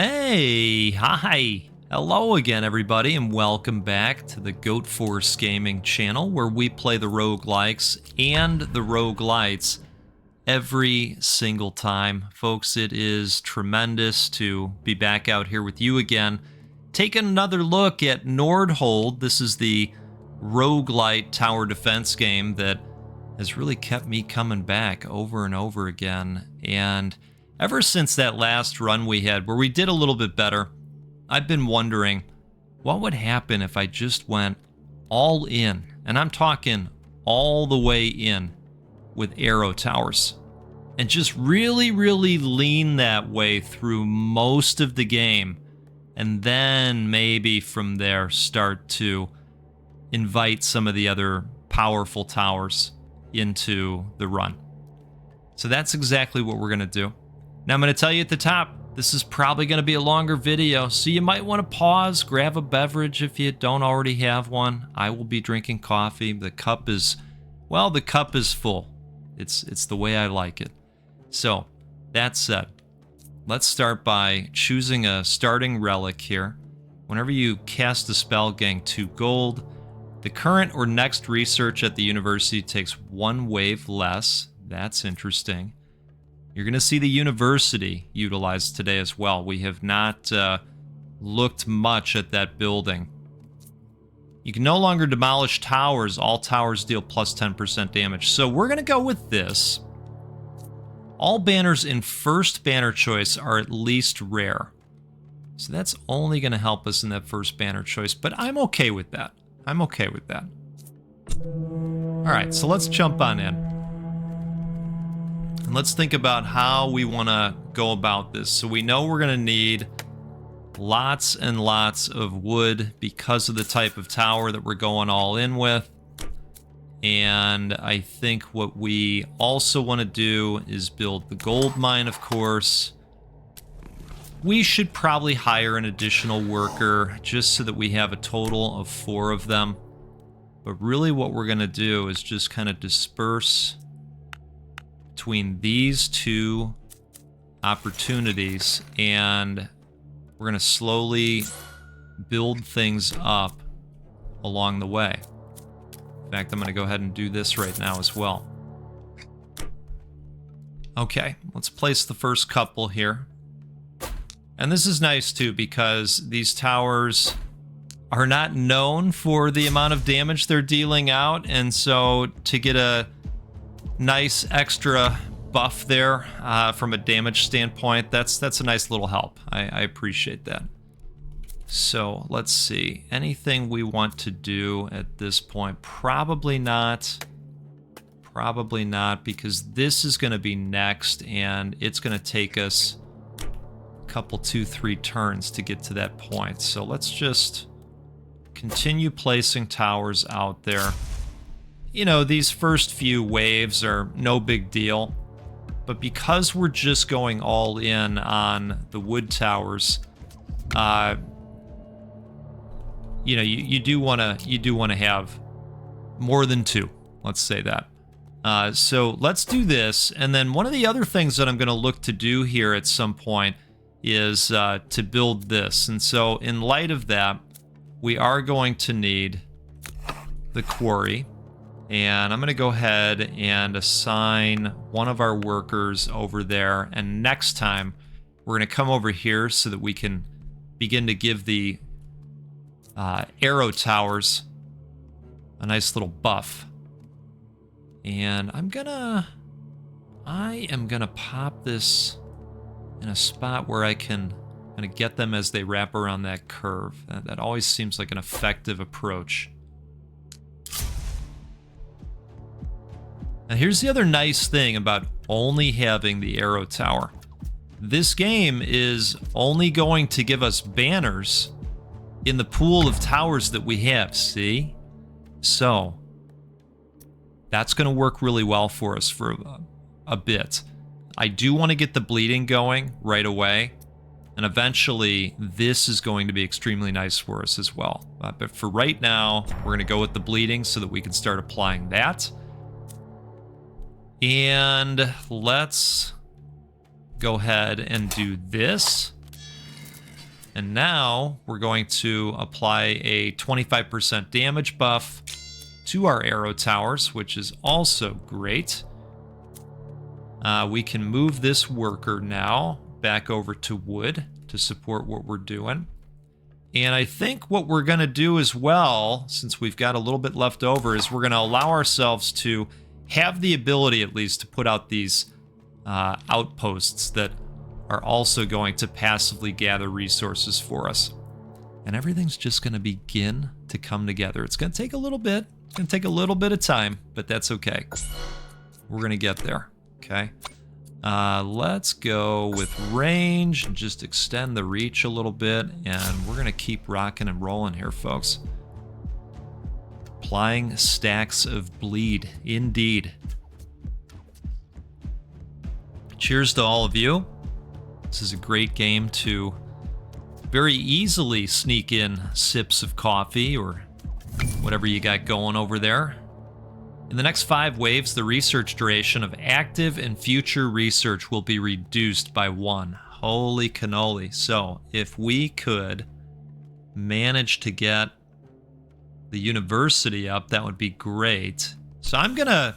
Hey, hi. Hello again, everybody, and welcome back to the Goat Force Gaming channel, where we play the roguelikes and the roguelites every single time. Folks, it is tremendous to be back out here with you again, taking another look at Nordhold. This is the roguelite tower defense game that has really kept me coming back over and over again. And ever since that last run we had, where we did a little bit better, I've been wondering what would happen if I just went all in, and I'm talking all the way in, with arrow towers, and just really lean that way through most of the game, and then maybe from there start to invite some of the other powerful towers into the run. So that's exactly what we're going to do. Now I'm going to tell you at the top, this is probably going to be a longer video, so you might want to pause, grab a beverage if you don't already have one. I will be drinking coffee. The cup is, well, the cup is full. It's the way I like it. So, that said, let's start by choosing a starting relic here. Whenever you cast a spell, gain 2 gold. The current or next research at the university takes 1 wave less. That's interesting. You're going to see the university utilized today as well. We have not looked much at that building. You can no longer demolish towers. All towers deal plus 10% damage. So we're going to go with this. All banners in first banner choice are at least rare. So that's only going to help us in that first banner choice, but I'm okay with that. I'm okay with that. All right, so let's jump on in. And let's think about how we want to go about this. So we know we're going to need lots and lots of wood because of the type of tower that we're going all in with. And I think what we also want to do is build the gold mine, of course. We should probably hire an additional worker just so that we have a total of 4 of them. But really what we're going to do is just kind of disperse between these 2 opportunities, and we're going to slowly build things up along the way. In fact, I'm going to go ahead and do this right now as well. Okay, let's place the first couple here. And this is nice too, because these towers are not known for the amount of damage they're dealing out, and so to get a nice extra buff there from a damage standpoint, that's a nice little help. I appreciate that. So let's see, anything we want to do at this point? Probably not, because this is going to be next, and it's going to take us a couple, 2-3 turns to get to that point. So let's just continue placing towers out there. You know, these first few waves are no big deal, but because we're just going all in on the wood towers, you know, you do want to have more than 2. Let's say that. So let's do this, and then one of the other things that I'm going to look to do here at some point is to build this. And so in light of that, we are going to need the quarry. And I'm going to go ahead and assign one of our workers over there. And next time, we're going to come over here so that we can begin to give the arrow towers a nice little buff. And I am going to pop this in a spot where I can kind of get them as they wrap around that curve. That always seems like an effective approach. Now here's the other nice thing about only having the arrow tower. This game is only going to give us banners in the pool of towers that we have, see? So, that's going to work really well for us for a bit. I do want to get the bleeding going right away, and eventually this is going to be extremely nice for us as well. But for right now, we're going to go with the bleeding so that we can start applying that. And let's go ahead and do this. And now we're going to apply a 25% damage buff to our arrow towers, which is also great. We can move this worker now back over to wood to support what we're doing. And I think what we're going to do as well, since we've got a little bit left over, is we're going to allow ourselves to have the ability at least to put out these outposts that are also going to passively gather resources for us. And everything's just going to begin to come together. It's going to take a little bit. It's going to take a little bit of time, but that's okay. We're going to get there, okay? Let's go with range and just extend the reach a little bit, and we're going to keep rocking and rolling here, folks. Applying stacks of bleed, indeed. Cheers to all of you. This is a great game to very easily sneak in sips of coffee or whatever you got going over there. In the next 5 waves, the research duration of active and future research will be reduced by 1. Holy cannoli. So if we could manage to get the university up, that would be great. So I'm gonna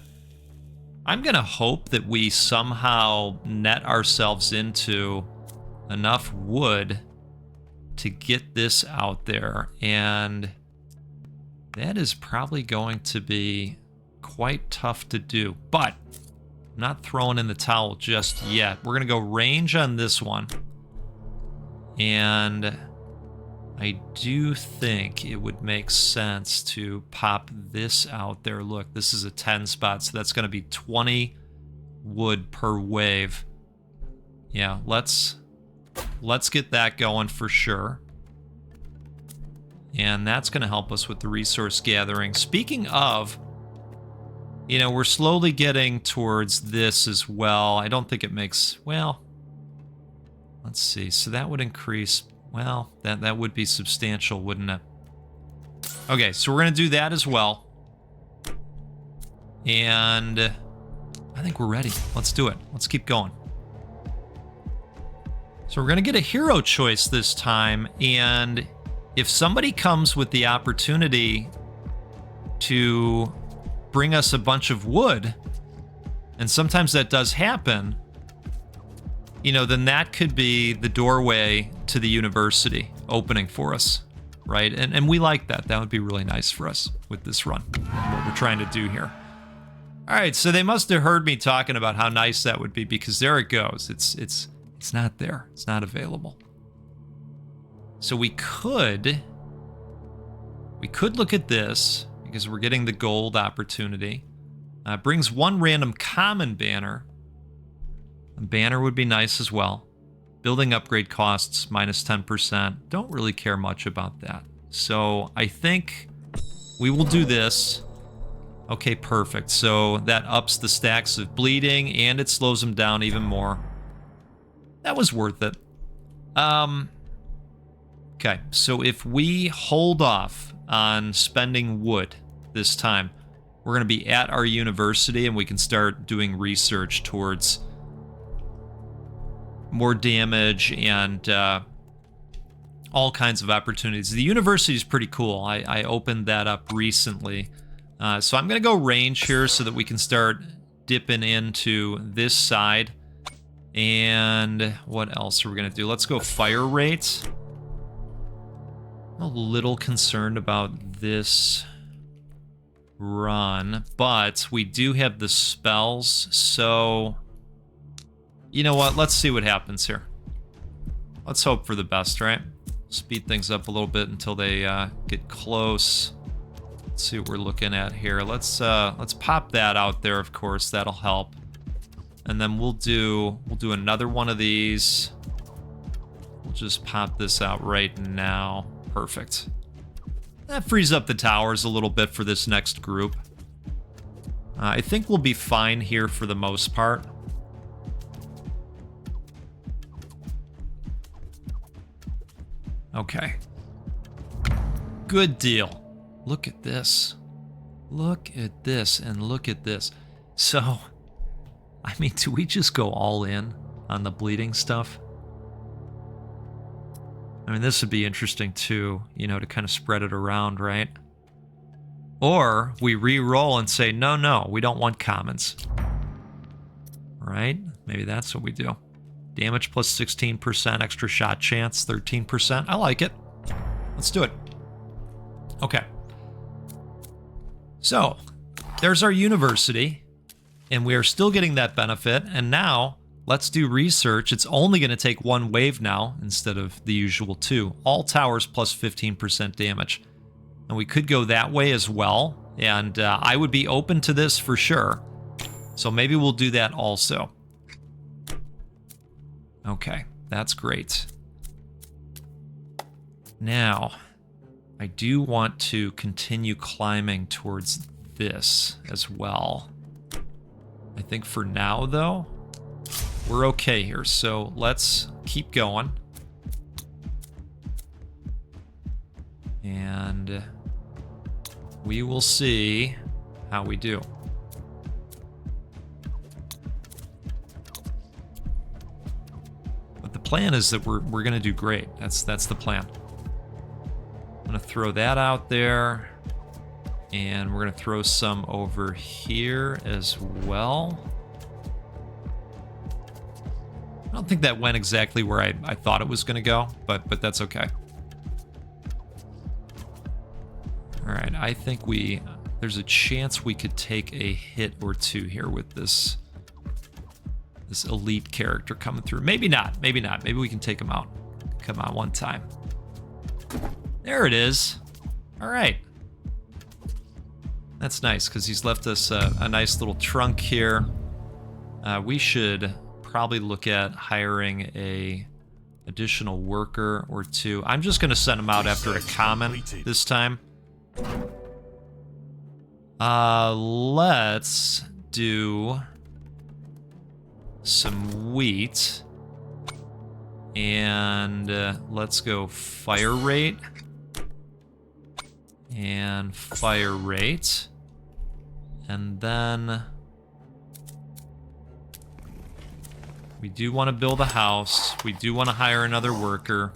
hope that we somehow net ourselves into enough wood to get this out there, and that is probably going to be quite tough to do, but I'm not throwing in the towel just yet. We're gonna go range on this one, and I do think it would make sense to pop this out there. Look, this is a 10 spot, so that's going to be 20 wood per wave. Yeah, let's get that going for sure. And that's going to help us with the resource gathering. Speaking of, you know, we're slowly getting towards this as well. I don't think it makes, well, let's see. So that would increase. Well, that would be substantial, wouldn't it? Okay, so we're going to do that as well. And I think we're ready. Let's do it. Let's keep going. So we're going to get a hero choice this time. And if somebody comes with the opportunity to bring us a bunch of wood, and sometimes that does happen, you know, then that could be the doorway to the university opening for us, right? And we like that. That would be really nice for us with this run, what we're trying to do here. All right, so they must have heard me talking about how nice that would be, because there it goes. It's not there. It's not available. So we could look at this, because we're getting the gold opportunity. Brings 1 random common banner. A banner would be nice as well. Building upgrade costs minus 10%. Don't really care much about that. So I think we will do this. Okay, perfect. So that ups the stacks of bleeding, and it slows them down even more. That was worth it. Okay, so if we hold off on spending wood this time, we're going to be at our university, and we can start doing research towards more damage and all kinds of opportunities. The university is pretty cool. I opened that up recently. So I'm going to go range here so that we can start dipping into this side. And what else are we going to do? Let's go fire rate. I'm a little concerned about this run, but we do have the spells, so you know what? Let's see what happens here. Let's hope for the best, right? Speed things up a little bit until they get close. Let's see what we're looking at here. Let's pop that out there, of course. That'll help. And then we'll do another one of these. We'll just pop this out right now. Perfect. That frees up the towers a little bit for this next group. I think we'll be fine here for the most part. Okay. Good deal. Look at this. Look at this and look at this. So, I mean, do we just go all in on the bleeding stuff? I I mean, this would be interesting too, you know, to kind of spread it around, right? Or we re-roll and say, no, no, we don't want commons. Right? Maybe that's what we do. Damage plus 16%, extra shot chance, 13%. I like it. Let's do it. Okay. So, there's our university, and we are still getting that benefit, and now let's do research. It's only going to take one wave now instead of the usual two. All towers plus 15% damage. And we could go that way as well, and I would be open to this for sure. So maybe we'll do that also. Okay, that's great. Now, I do want to continue climbing towards this as well. I think for now, though, we're okay here. So let's keep going. And we will see how we do. But the plan is that we're going to do great. That's the plan. I'm going to throw that out there. And we're going to throw some over here as well. I don't think that went exactly where I thought it was going to go, but that's okay. All right, I think there's a chance we could take a hit or two here with this elite character coming through. Maybe not, maybe not. Maybe we can take him out. Come on, one time. There it is. All right. That's nice, because he's left us a nice little trunk here. We should probably look at hiring a additional worker or two. I'm just going to send him out after a common this time. Let's do some wheat. And let's go fire rate. And fire rate. And then we do want to build a house. We do want to hire another worker.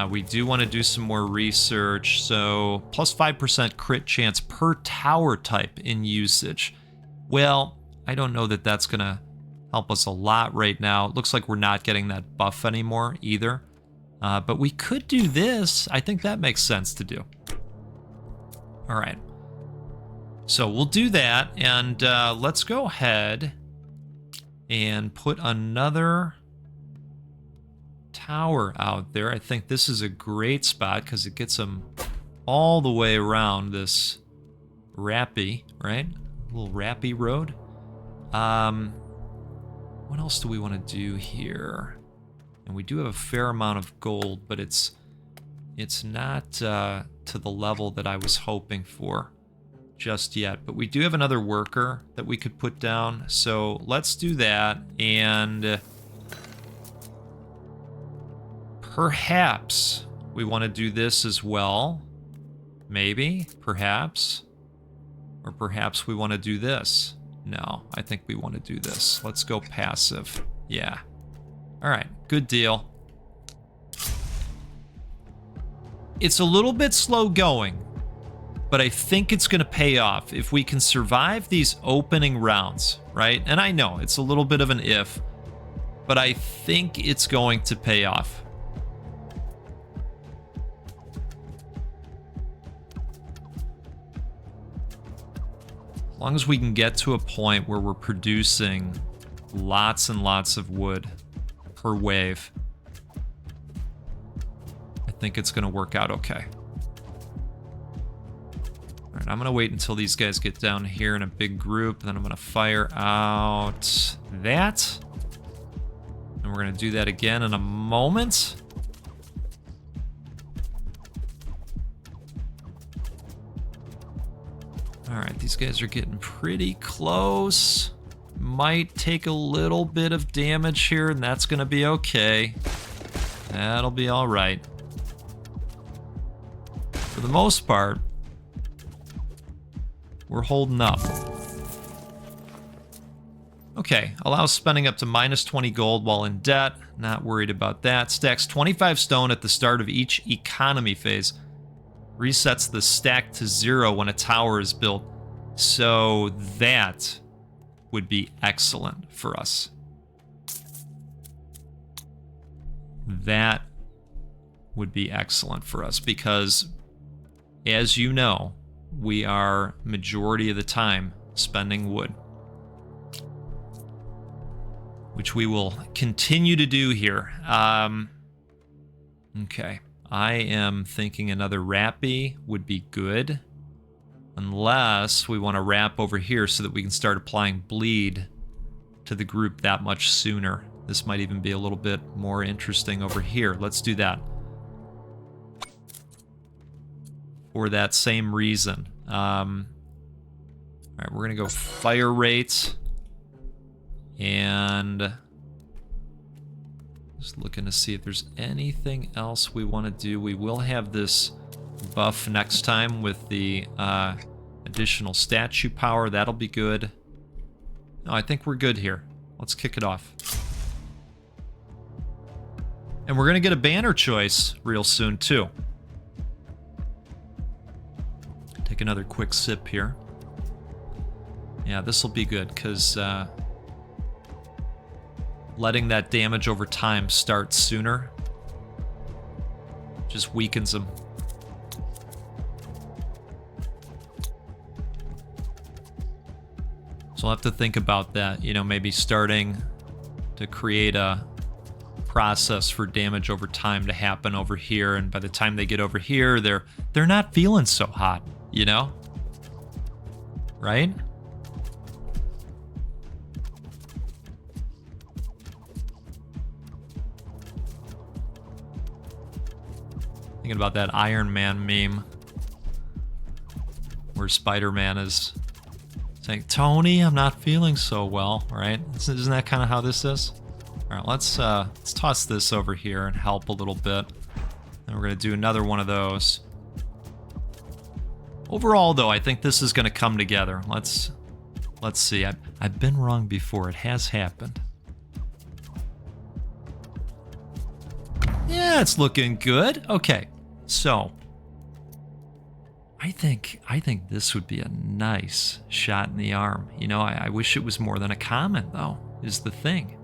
We do want to do some more research. So plus 5% crit chance per tower type in usage. Well, I don't know that that's going to help us a lot right now. It looks like we're not getting that buff anymore either. But we could do this. I think that makes sense to do. All right. So we'll do that, and let's go ahead and put another tower out there. I think this is a great spot because it gets them all the way around this rappy, right? Little rappy road. What else do we want to do here? And we do have a fair amount of gold, but it's not to the level that I was hoping for just yet. But we do have another worker that we could put down, so let's do that. And perhaps we want to do this as well. Maybe, perhaps. Or perhaps we want to do this. No, I think we want to do this. Let's go passive. Yeah. All right, good deal. It's a little bit slow going, but I think it's going to pay off if we can survive these opening rounds, right? And I know it's a little bit of an if, but I think it's going to pay off. As long as we can get to a point where we're producing lots and lots of wood per wave, I think it's going to work out okay. All right, I'm going to wait until these guys get down here in a big group, and then I'm going to fire out that. And we're going to do that again in a moment. All right, these guys are getting pretty close. Might take a little bit of damage here, and that's going to be okay. That'll be all right. For the most part, we're holding up. Okay, allows spending up to minus 20 gold while in debt. Not worried about that. Stacks 25 stone at the start of each economy phase. Resets the stack to 0 when a tower is built. So that would be excellent for us. That would be excellent for us because, as you know, we are majority of the time spending wood, which we will continue to do here. Okay, I am thinking another rappy would be good, unless we want to wrap over here so that we can start applying bleed to the group that much sooner. This might even be a little bit more interesting over here. Let's do that. For that same reason. All right, we're going to go fire rate. And just looking to see if there's anything else we want to do. We will have this buff next time with the additional statue power. That'll be good. No, I think we're good here. Let's kick it off. And we're going to get a banner choice real soon, too. Take another quick sip here. Yeah, this will be good, because letting that damage over time start sooner just weakens them. So I'll have to think about that, you know, maybe starting to create a process for damage over time to happen over here, and by the time they get over here, they're not feeling so hot, you know? Right? Thinking about that Iron Man meme where Spider-Man is saying, Tony, I'm not feeling so well, right? Isn't that kind of how this is? All right, let's toss this over here and help a little bit. And we're going to do another one of those. Overall, though, I think this is going to come together. Let's see. I've been wrong before. It has happened. Yeah, it's looking good. Okay, so I think this would be a nice shot in the arm. You know, I wish it was more than a common, though, is the thing.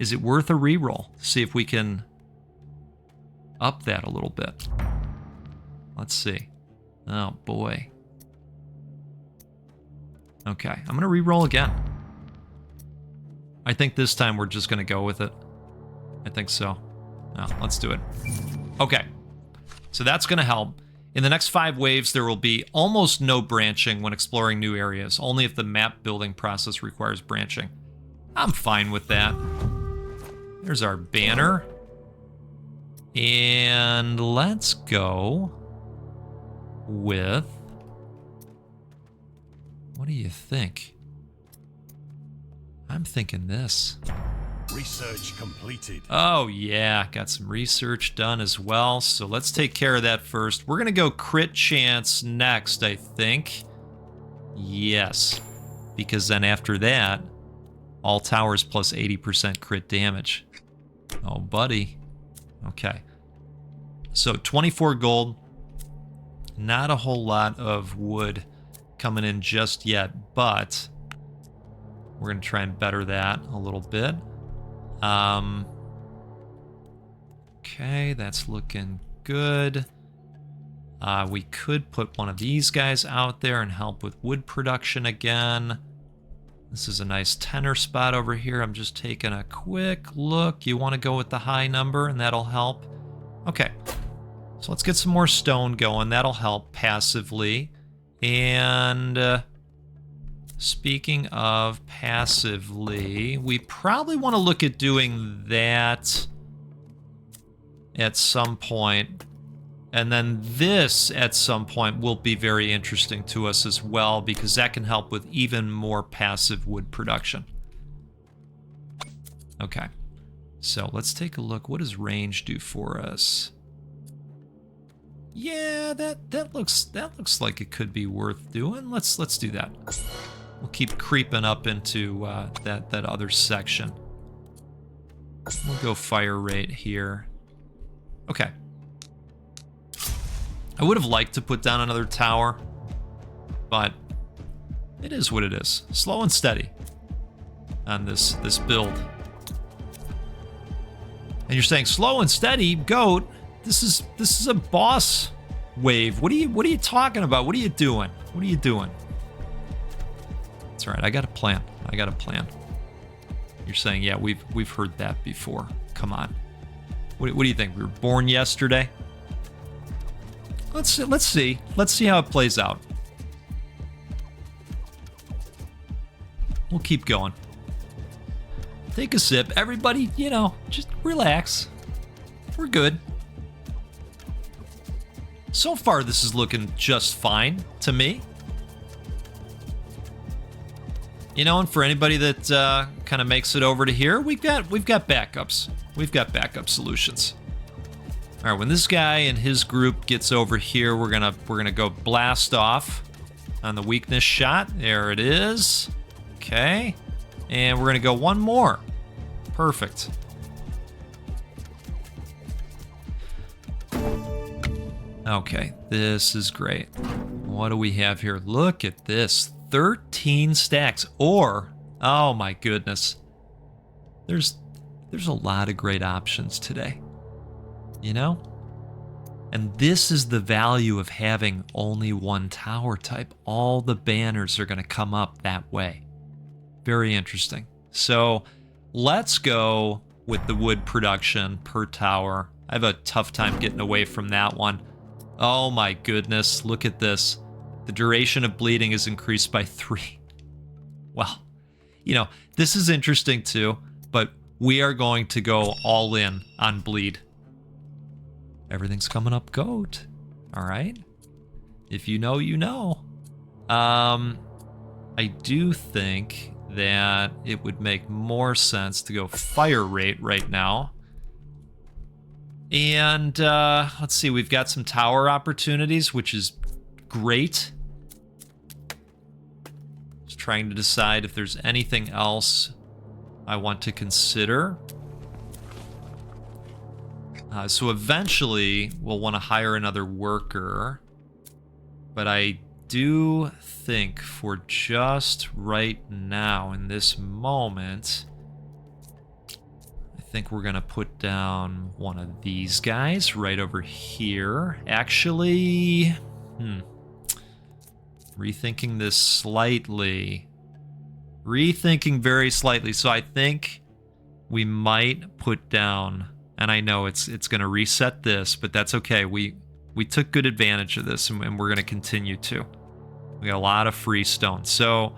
Is it worth a reroll? See if we can up that a little bit. Let's see. Oh, boy. Okay, I'm going to reroll again. I think this time we're just going to go with it. I think so. No, let's do it. Okay, so that's going to help. In the next 5 waves, there will be almost no branching when exploring new areas, only if the map building process requires branching. I'm fine with that. There's our banner. And let's go with... What do you think? I'm thinking this. Research completed. Oh yeah, got some research done as well. So let's take care of that first. We're gonna go crit chance next, I think. Yes, because then after that, all towers plus 80% crit damage. Oh, buddy. Okay. So 24 gold. Not a whole lot of wood coming in just yet, but we're going to try and better that a little bit. Okay, that's looking good. We could put one of these guys out there and help with wood production again. This is a nice tenor spot over here. I'm just taking a quick look. You want to go with the high number, and that'll help. Okay, so let's get some more stone going. That'll help passively. And speaking of passively, we probably want to look at doing that at some point. And then this, at some point, will be very interesting to us as well, because that can help with even more passive wood production. Okay, so let's take a look. What does range do for us? Yeah, that looks like it could be worth doing. Let's do that. We'll keep creeping up into that other section. We'll go fire rate here. Okay. I would have liked to put down another tower, but it is what it is. Slow and steady on this build. And you're saying slow and steady, goat. This is a boss wave. What are you talking about? What are you doing? What are you doing? That's all right. I got a plan. I got a plan. You're saying, yeah, we've heard that before. Come on. What do you think? We were born yesterday? Let's see. Let's see how it plays out. We'll keep going. Take a sip. Everybody, just relax. We're good. So far, this is looking just fine to me. And for anybody that kind of makes it over to here, we've got backups. We've got backup solutions. All right, when this guy and his group gets over here, we're gonna go blast off on the weakness shot. There it is. Okay, and we're gonna go one more. Perfect. Okay, this is great. What do we have here? Look at this. 13 stacks, or, oh my goodness, there's a lot of great options today, and this is the value of having only one tower type. All the banners are going to come up that way. Very interesting. So let's go with the wood production per tower. I have a tough time getting away from that one. Oh my goodness, look at this. The duration of bleeding is increased by 3. Well, this is interesting too, but we are going to go all in on bleed. Everything's coming up goat. All right. If you know, you know. I do think that it would make more sense to go fire rate right now. And let's see, we've got some tower opportunities, which is great. Just trying to decide if there's anything else I want to consider. So eventually we'll want to hire another worker, but I do think for just right now in this moment, I think we're gonna put down one of these guys right over here. Actually, rethinking this slightly. Rethinking very slightly. So I think we might put down, and I know it's going to reset this, but that's okay. We took good advantage of this, and we're going to continue to. We got a lot of free stone. So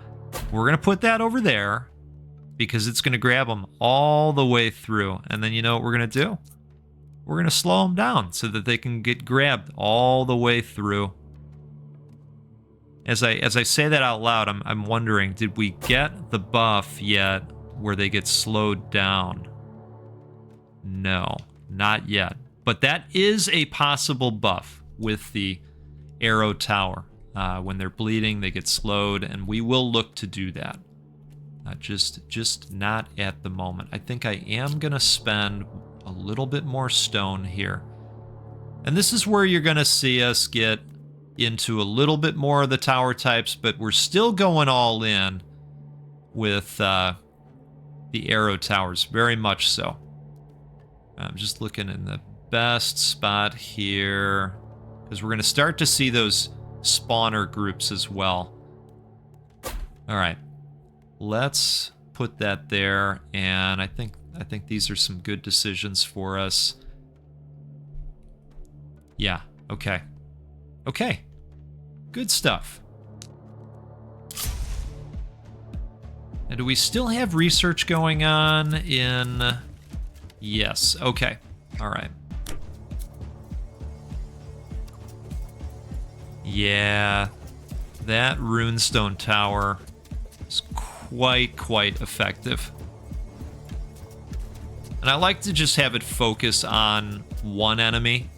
we're going to put that over there because it's going to grab them all the way through. And then you know what we're going to do? We're going to slow them down so that they can get grabbed all the way through. As I say that out loud, I'm wondering, did we get the buff yet where they get slowed down? No, not yet. But that is a possible buff with the arrow tower. When they're bleeding, they get slowed, and we will look to do that. Just not at the moment. I think I am going to spend a little bit more stone here. And this is where you're going to see us get into a little bit more of the tower types, but we're still going all in with the arrow towers, very much so. I'm just looking in the best spot here, because we're going to start to see those spawner groups as well. All right, let's put that there, and I think these are some good decisions for us. Yeah, okay. Okay, good stuff. And do we still have research going on in... Yes, okay, all right. Yeah, that runestone tower is quite effective. And I like to just have it focus on one enemy.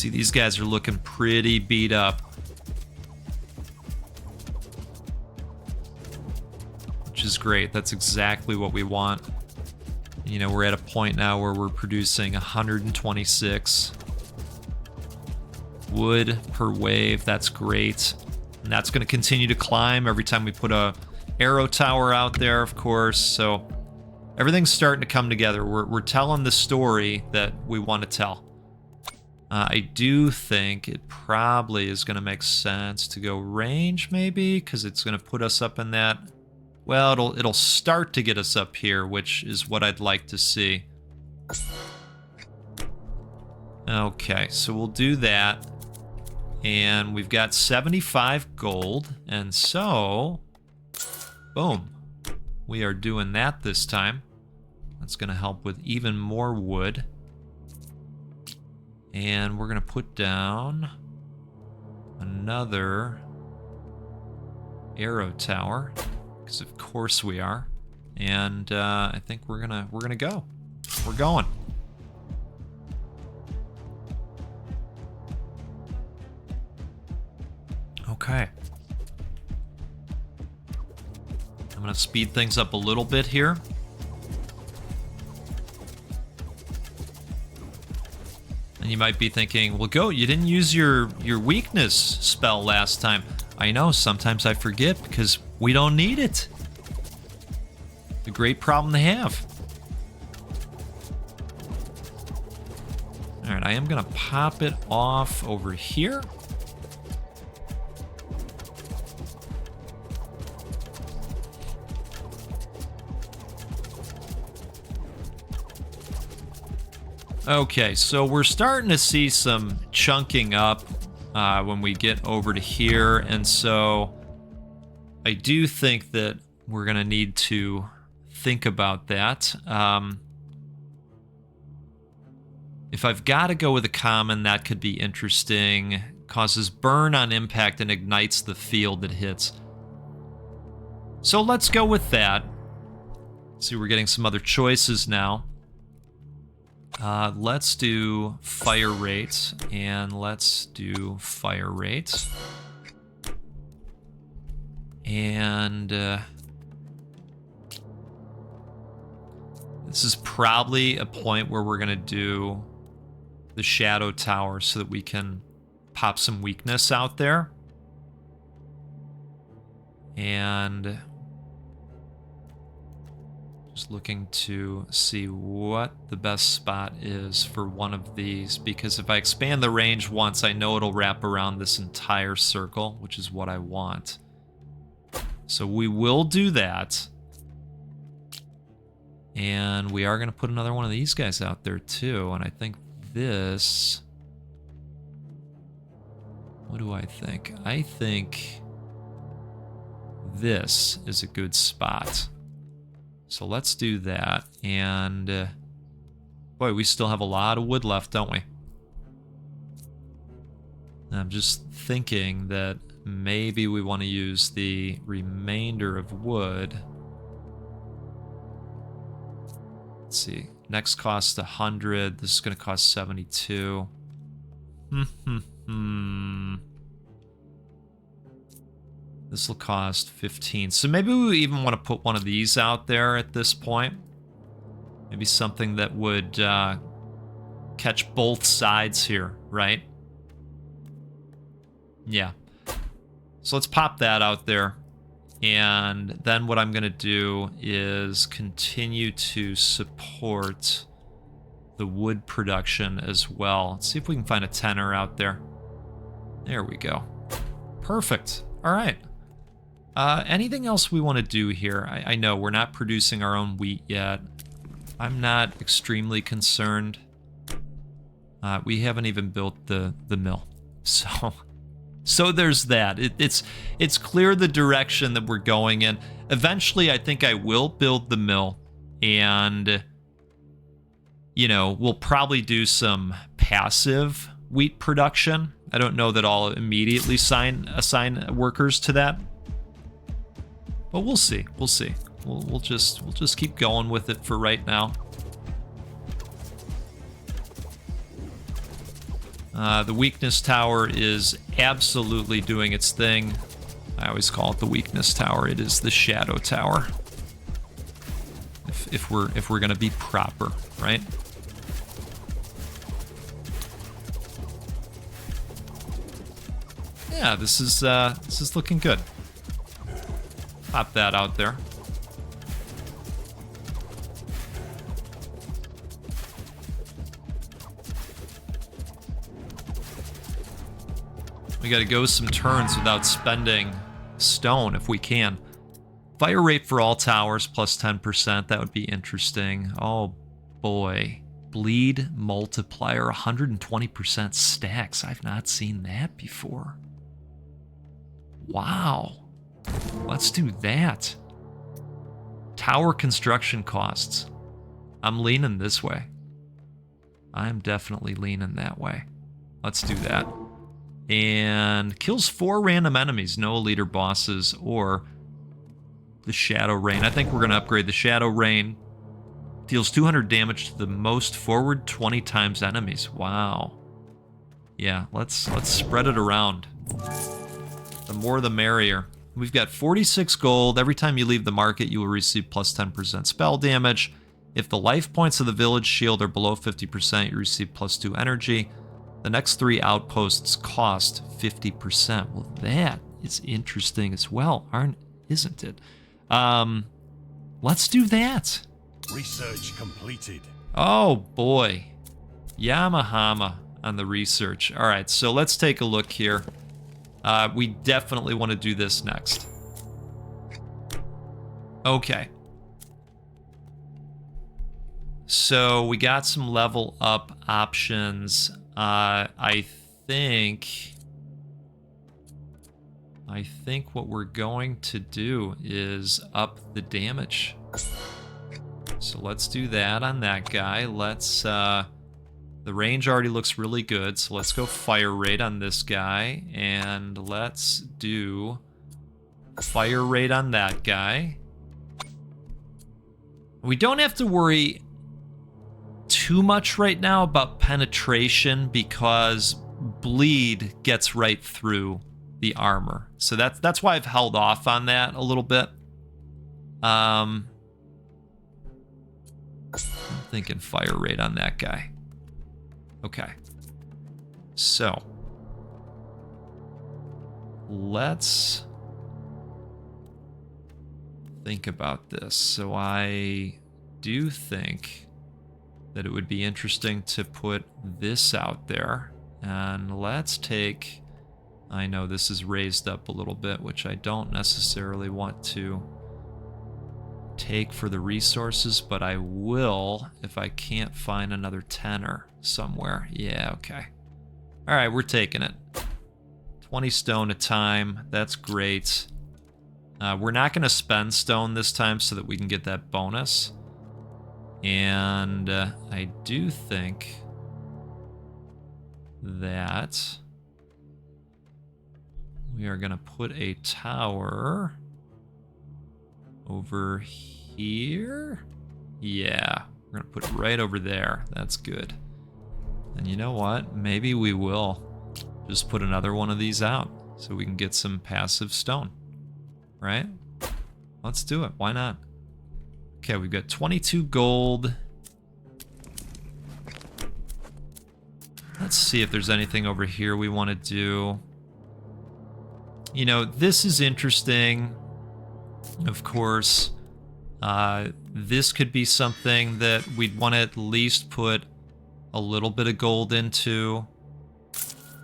See, these guys are looking pretty beat up. Which is great. That's exactly what we want. You know, we're at a point now where we're producing 126 wood per wave. That's great. And that's going to continue to climb every time we put a arrow tower out there, of course. So everything's starting to come together. We're telling the story that we want to tell. I do think it probably is going to make sense to go range, maybe, because it's going to put us up in that. Well, it'll start to get us up here, which is what I'd like to see. Okay, so we'll do that. And we've got 75 gold, and so, boom, we are doing that this time. That's going to help with even more wood. And we're going to put down another arrow tower, because of course we are. And I think we're gonna go. We're going. Okay. I'm gonna speed things up a little bit here. And you might be thinking, well, Goat, you didn't use your weakness spell last time. I know, sometimes I forget because we don't need it. A great problem to have. All right, I am gonna pop it off over here. Okay, so we're starting to see some chunking up when we get over to here, and so I do think that we're going to need to think about that. If I've got to go with a common, that could be interesting. Causes burn on impact and ignites the field it hits. So let's go with that. See, we're getting some other choices now. Let's do fire rate, and let's do fire rate. And this is probably a point where we're going to do the shadow tower so that we can pop some weakness out there. And just looking to see what the best spot is for one of these, because if I expand the range once, I know it'll wrap around this entire circle, which is what I want. So we will do that. And we are going to put another one of these guys out there too. And I think this... What do I think? I think this is a good spot. So let's do that, and boy, we still have a lot of wood left, don't we? And I'm just thinking that maybe we want to use the remainder of wood. Let's see, next cost 100, this is going to cost 72. This will cost 15. So maybe we even want to put one of these out there at this point. Maybe something that would catch both sides here, right? Yeah. So let's pop that out there. And then what I'm going to do is continue to support the wood production as well. Let's see if we can find a tenor out there. There we go. Perfect. All right. Anything else we want to do here? I know we're not producing our own wheat yet. I'm not extremely concerned. We haven't even built the mill. So there's that. It's clear the direction that we're going in. Eventually, I think I will build the mill, and you know, we'll probably do some passive wheat production. I don't know that I'll immediately assign workers to that. But we'll see. We'll see. We'll just keep going with it for right now. The weakness tower is absolutely doing its thing. I always call it the weakness tower. It is the shadow tower. If we're gonna be proper, right? Yeah, this is looking good. Pop that out there. We gotta go some turns without spending stone if we can. Fire rate for all towers plus 10%. That would be interesting. Oh boy. Bleed multiplier 120% stacks. I've not seen that before. Wow. Let's do that. Tower construction costs. I'm leaning this way. I'm definitely leaning that way. Let's do that. And kills 4 random enemies, no leader bosses or the Shadow Rain. I think we're going to upgrade the Shadow Rain. Deals 200 damage to the most forward 20 times enemies. Wow. Yeah, let's spread it around. The more the merrier. We've got 46 gold. Every time you leave the market, you will receive plus 10% spell damage. If the life points of the village shield are below 50%, you receive plus 2 energy. The next 3 outposts cost 50%. Well, that is interesting as well, isn't it? Let's do that. Research completed. Oh boy. Yamahama on the research. All right, so let's take a look here. We definitely want to do this next. Okay. So we got some level up options. I think what we're going to do is up the damage. So let's do that on that guy. Let's, the range already looks really good, so let's go fire rate on this guy, and let's do fire rate on that guy. We don't have to worry too much right now about penetration because bleed gets right through the armor. So that's why I've held off on that a little bit. I'm thinking fire rate on that guy. Okay. So let's think about this. So I do think that it would be interesting to put this out there. And let's take, I know this is raised up a little bit, which I don't necessarily want to take for the resources, but I will if I can't find another tenor somewhere. Yeah, okay. All right, we're taking it. 20 stone a time. That's great. We're not going to spend stone this time so that we can get that bonus. And I do think that we are going to put a tower over here. Yeah, we're going to put it right over there. That's good. And you know what? Maybe we will just put another one of these out so we can get some passive stone. Right? Let's do it. Why not? Okay, we've got 22 gold. Let's see if there's anything over here we want to do. You know, this is interesting. Of course, this could be something that we'd want to at least put a little bit of gold into.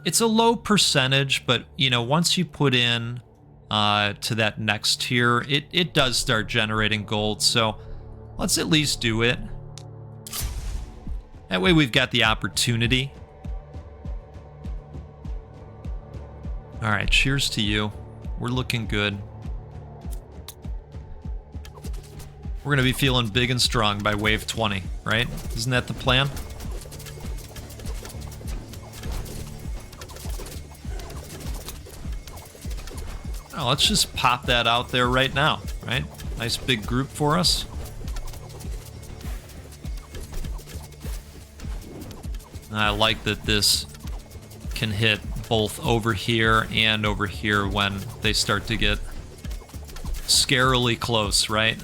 It's a low percentage, but, you know, once you put in to that next tier, it does start generating gold, so let's at least do it. That way we've got the opportunity. All right, cheers to you. We're looking good. We're gonna be feeling big and strong by wave 20, right? Isn't that the plan? Oh, let's just pop that out there right now, right? Nice big group for us. I like that this can hit both over here and over here when they start to get scarily close, right?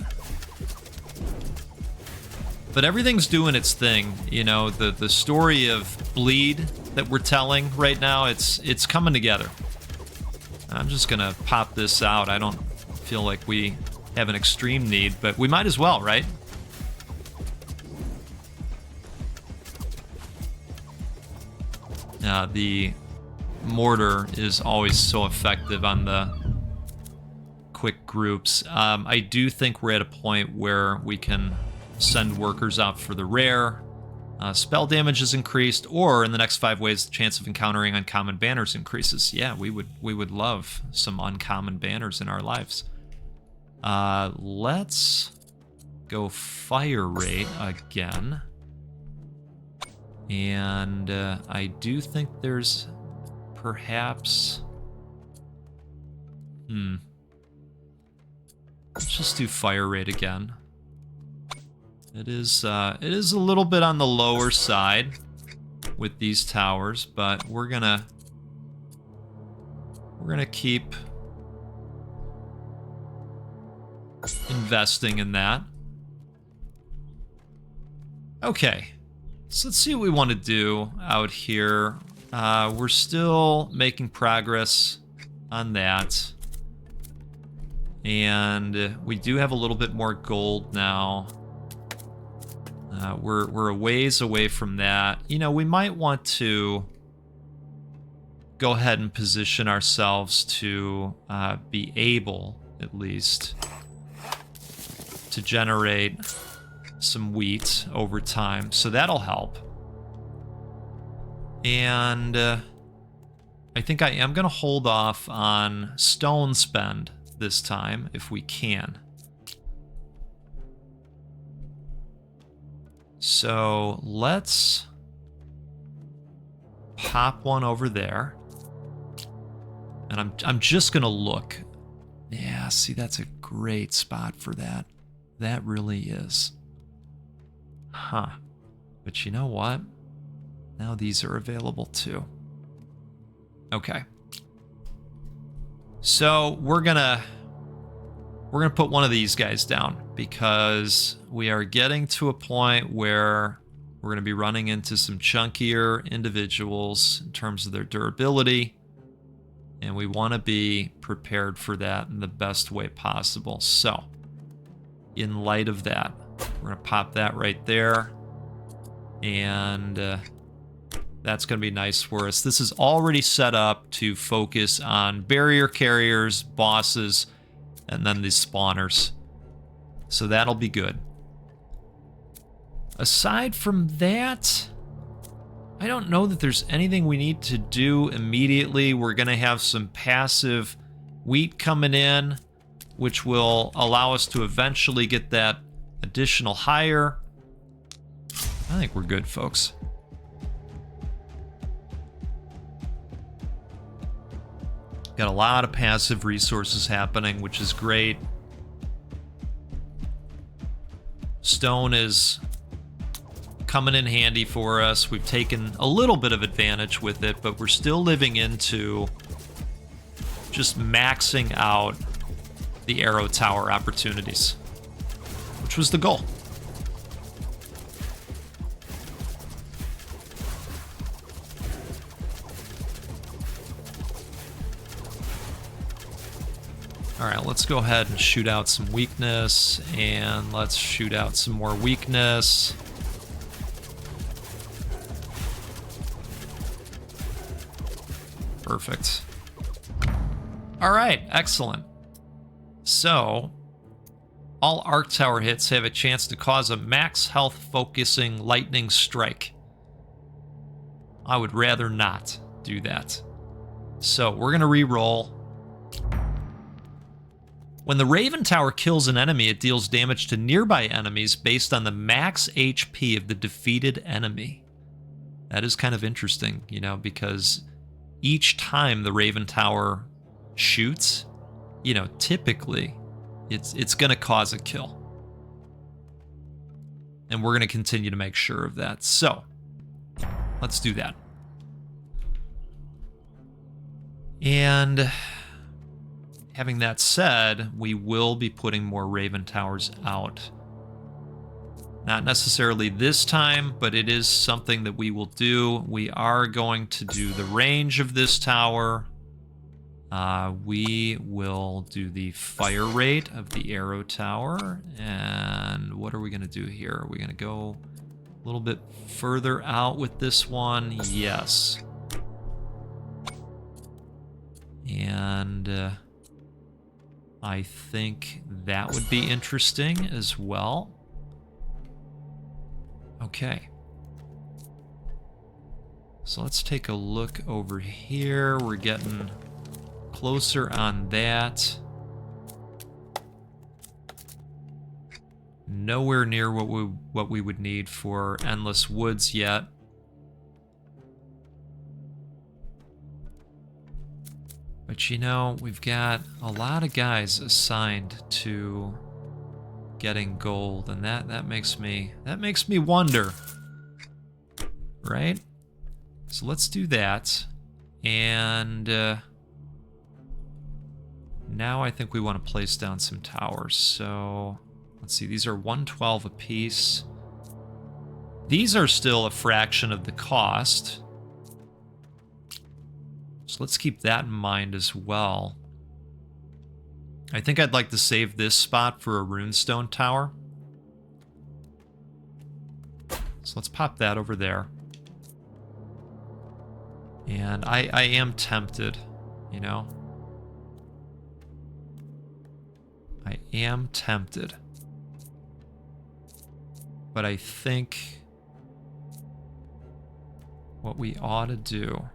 But everything's doing its thing, you know, the story of bleed that we're telling right now, it's coming together. I'm just gonna pop this out. I don't feel like we have an extreme need, but we might as well, right? The mortar is always so effective on the quick groups. I do think we're at a point where we can send workers out for the rare. Spell damage is increased, or in the next 5 ways, the chance of encountering uncommon banners increases. Yeah, we would love some uncommon banners in our lives. Let's go fire rate again. And I do think there's perhaps... Let's just do fire rate again. It is a little bit on the lower side with these towers, but we're gonna keep investing in that. Okay. So let's see what we want to do out here. We're still making progress on that. And we do have a little bit more gold now. We're a ways away from that. You know, we might want to go ahead and position ourselves to be able, at least, to generate some wheat over time, so that'll help. And I think I am going to hold off on stone spend this time if we can. So let's pop one over there, and I'm just going to look. Yeah, see, that's a great spot for that. That really is. Huh. But you know what? Now these are available too. Okay. So we're gonna put one of these guys down because we are getting to a point where we're gonna be running into some chunkier individuals in terms of their durability, and we want to be prepared for that in the best way possible. So, in light of that, we're going to pop that right there, and that's going to be nice for us. This is already set up to focus on barrier carriers, bosses, and then these spawners. So that'll be good. Aside from that, I don't know that there's anything we need to do immediately. We're going to have some passive wheat coming in, which will allow us to eventually get that additional hire. I think we're good, folks. Got a lot of passive resources happening, which is great. Stone is coming in handy for us. We've taken a little bit of advantage with it, but we're still living into just maxing out the arrow tower opportunities, which was the goal. All right, let's go ahead and shoot out some weakness, and let's shoot out some more weakness. Perfect. All right, excellent. So, all arc tower hits have a chance to cause a max health focusing lightning strike. I would rather not do that. So, we're going to re-roll. When the Raven Tower kills an enemy, it deals damage to nearby enemies based on the max HP of the defeated enemy. That is kind of interesting, you know, because each time the Raven Tower shoots, you know, typically it's going to cause a kill. And we're going to continue to make sure of that. So, let's do that. And having that said, we will be putting more Raven Towers out. Not necessarily this time, but it is something that we will do. We are going to do the range of this tower. We will do the fire rate of the arrow tower. And what are we going to do here? Are we going to go a little bit further out with this one? Yes. And I think that would be interesting as well. Okay. So let's take a look over here. We're getting closer on that. Nowhere near what we would need for Endless Woods yet. But you know, we've got a lot of guys assigned to getting gold, and that makes me wonder, right? So let's do that, and now I think we want to place down some towers. So let's see, these are 112 apiece. These are still a fraction of the cost. So let's keep that in mind as well. I think I'd like to save this spot for a runestone tower. So let's pop that over there. And I am tempted, you know. I am tempted. But I think what we ought to do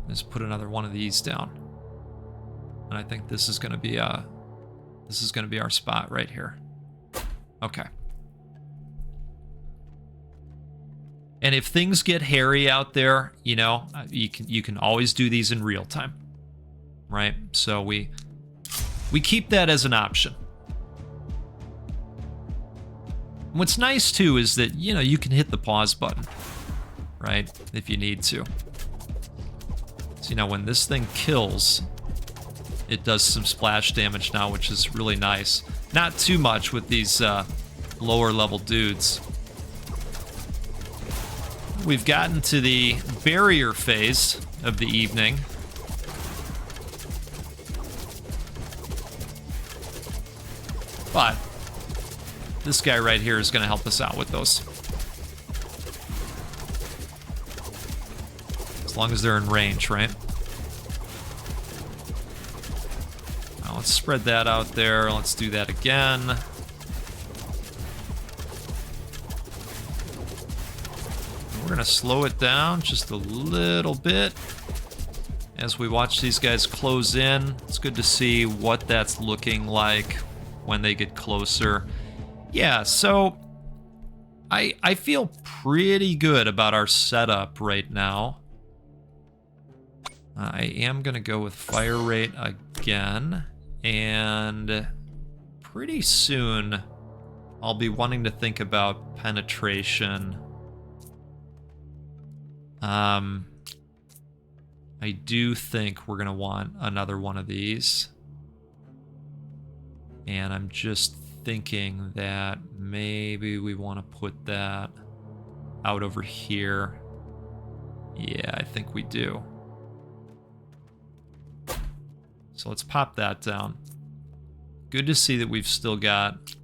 is put another one of these down. And I think this is going to be our spot right here. Okay. And if things get hairy out there, you know, you can always do these in real time. Right? So we keep that as an option. What's nice too is that, you know, you can hit the pause button, right? If you need to. So, you know, when this thing kills, it does some splash damage now, which is really nice. Not too much with these lower level dudes. We've gotten to the barrier phase of the evening. But this guy right here is going to help us out with those. As long as they're in range, right? Now let's spread that out there. Let's do that again. We're going to slow it down just a little bit as we watch these guys close in. It's good to see what that's looking like when they get closer. Yeah, so I feel pretty good about our setup right now. I am going to go with fire rate again, and pretty soon I'll be wanting to think about penetration. I do think we're going to want another one of these. And I'm just thinking that maybe we want to put that out over here. Yeah, I think we do. So let's pop that down. Good to see that we've still got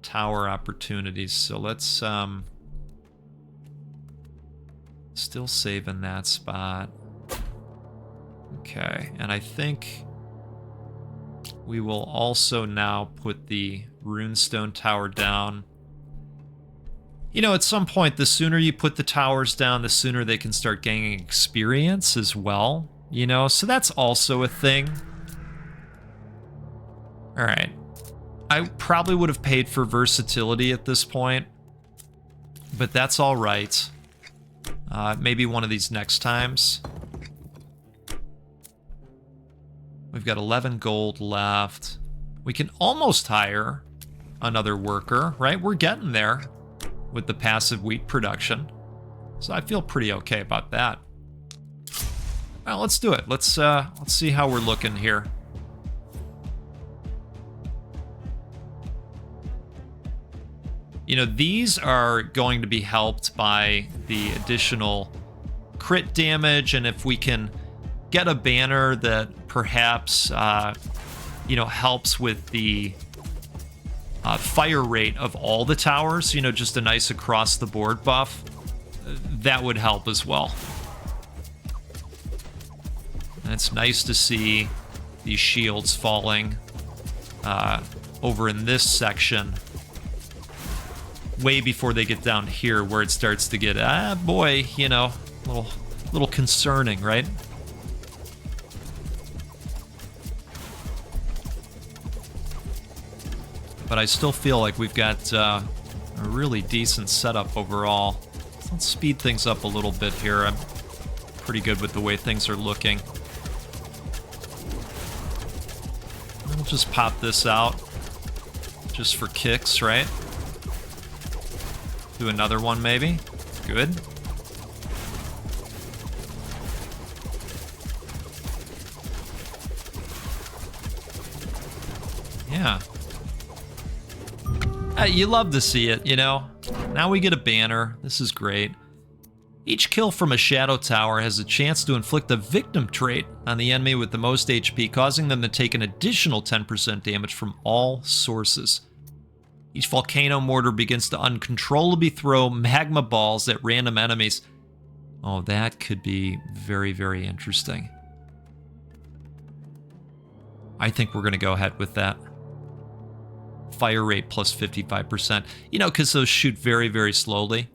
tower opportunities. So let's still save in that spot. Okay, and I think we will also now put the runestone tower down. You know, at some point, the sooner you put the towers down, the sooner they can start gaining experience as well. You know, so that's also a thing. All right. I probably would have paid for versatility at this point, but that's all right. Maybe one of these next times. We've got 11 gold left. We can almost hire another worker, right? We're getting there with the passive wheat production. So I feel pretty okay about that. Well, let's do it. Let's see how we're looking here. You know, these are going to be helped by the additional crit damage, and if we can get a banner that perhaps, you know, helps with the fire rate of all the towers, you know, just a nice across-the-board buff, that would help as well. And it's nice to see these shields falling over in this section way before they get down here where it starts to get, boy, you know, a little concerning, right? But I still feel like we've got a really decent setup overall. Let's speed things up a little bit here. I'm pretty good with the way things are looking. We'll just pop this out just for kicks, right? Do another one maybe. Good. Yeah. You love to see it, you know? Now we get a banner. This is great. Each kill from a shadow tower has a chance to inflict a victim trait on the enemy with the most HP, causing them to take an additional 10% damage from all sources. Each volcano mortar begins to uncontrollably throw magma balls at random enemies. Oh, that could be very, very interesting. I think we're going to go ahead with that. Fire rate plus 55%. You know, because those shoot very, very slowly.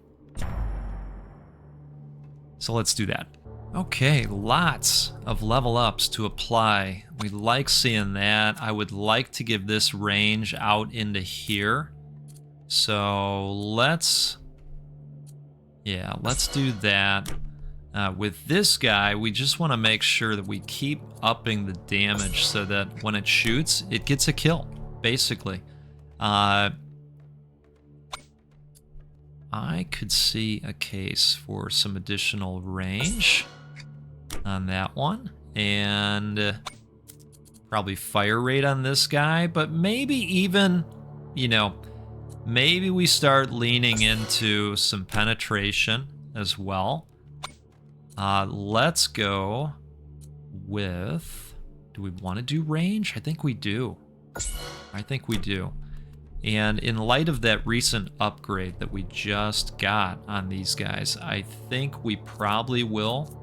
So let's do that. Okay, lots of level ups to apply. We like seeing that. I would like to give this range out into here. So let's do that. With this guy, we just want to make sure that we keep upping the damage so that when it shoots, it gets a kill, basically. I could see a case for some additional range on that one, and probably fire rate on this guy, but maybe even, you know, maybe we start leaning into some penetration as well. Let's go with, do we want to do range? I think we do. I think we do. And in light of that recent upgrade that we just got on these guys, I think we probably will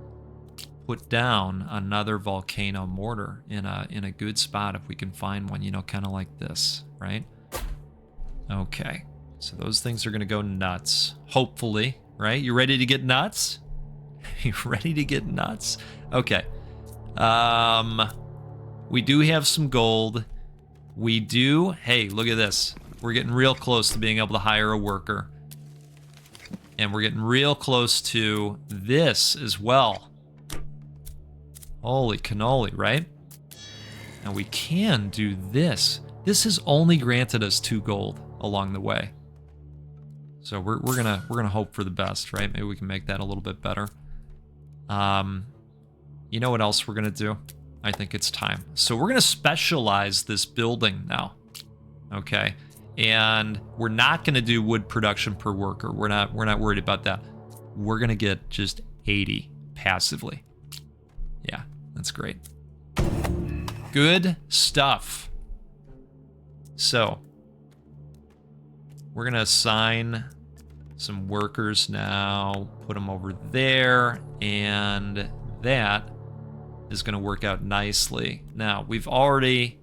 put down another volcano mortar in a good spot if we can find one, you know, kind of like this, right? Okay, so those things are going to go nuts, hopefully, right? You ready to get nuts? You ready to get nuts? Okay. We do have some gold. We do. Hey, look at this. We're getting real close to being able to hire a worker. And we're getting real close to this as well. Holy cannoli, right? And we can do this. This has only granted us 2 gold along the way. So we're gonna hope for the best, right? Maybe we can make that a little bit better. You know what else we're gonna do? I think it's time. So we're gonna specialize this building now. Okay. And we're not gonna do wood production per worker. We're not worried about that. We're gonna get just 80 passively. Yeah, that's great. Good stuff. So we're gonna assign some workers now, put them over there, and that is going to work out nicely. Now, we've already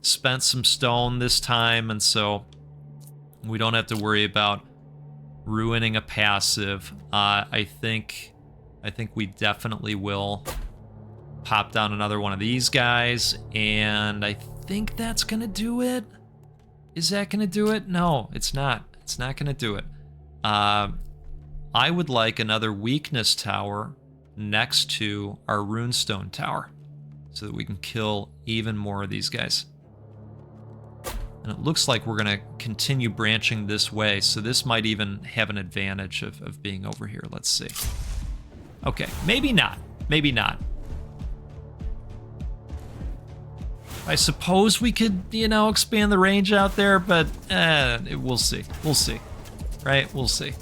spent some stone this time, and so we don't have to worry about ruining a passive. I think we definitely will pop down another one of these guys, and I think that's going to do it. Is that going to do it? No, it's not. It's not going to do it. I would like another weakness tower next to our runestone tower so that we can kill even more of these guys. And it looks like we're going to continue branching this way, so this might even have an advantage of being over here. Let's see. Okay, maybe not. Maybe not. I suppose we could, you know, expand the range out there, but we'll see. We'll see. Right? We'll see.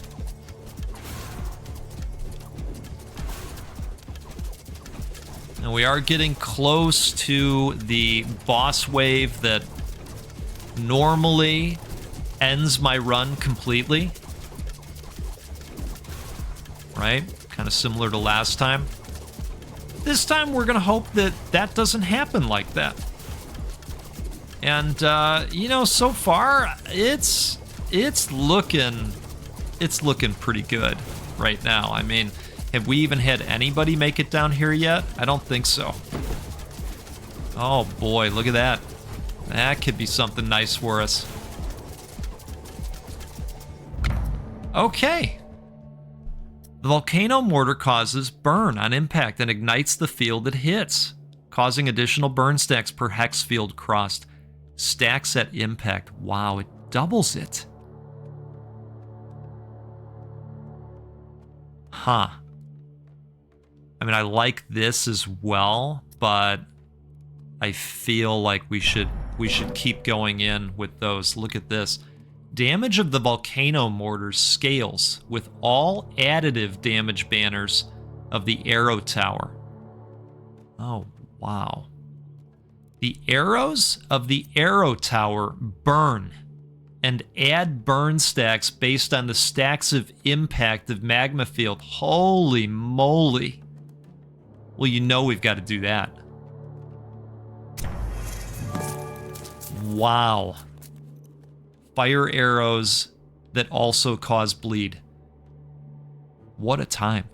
And we are getting close to the boss wave that normally ends my run completely. Right? Kind of similar to last time. This time we're going to hope that that doesn't happen like that. And, you know, so far, it's looking pretty good right now. I mean, have we even had anybody make it down here yet? I don't think so. Oh boy, look at that. That could be something nice for us. Okay. The volcano mortar causes burn on impact and ignites the field it hits, causing additional burn stacks per hex field crossed. Stacks at impact. Wow, it doubles it. Huh. I mean, I like this as well, but I feel like we should keep going in with those. Look at this. Damage of the volcano mortars scales with all additive damage banners of the arrow tower. Oh, wow. The arrows of the arrow tower burn and add burn stacks based on the stacks of impact of magma field. Holy moly. Well, you know we've got to do that. Wow. Fire arrows that also cause bleed. What a time.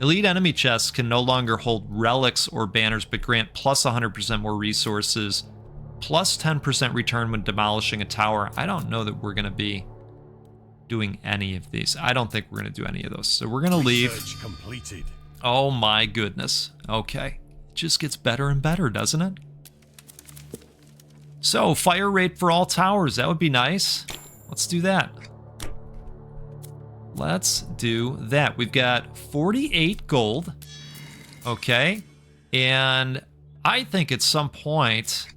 Elite enemy chests can no longer hold relics or banners, but grant plus 100% more resources, plus 10% return when demolishing a tower. I don't know that we're going to be doing any of these. I don't think we're going to do any of those. So we're going to leave. Research completed. Oh my goodness. Okay. It just gets better and better, doesn't it? So, fire rate for all towers. That would be nice. Let's do that. Let's do that. We've got 48 gold. Okay. And I think at some point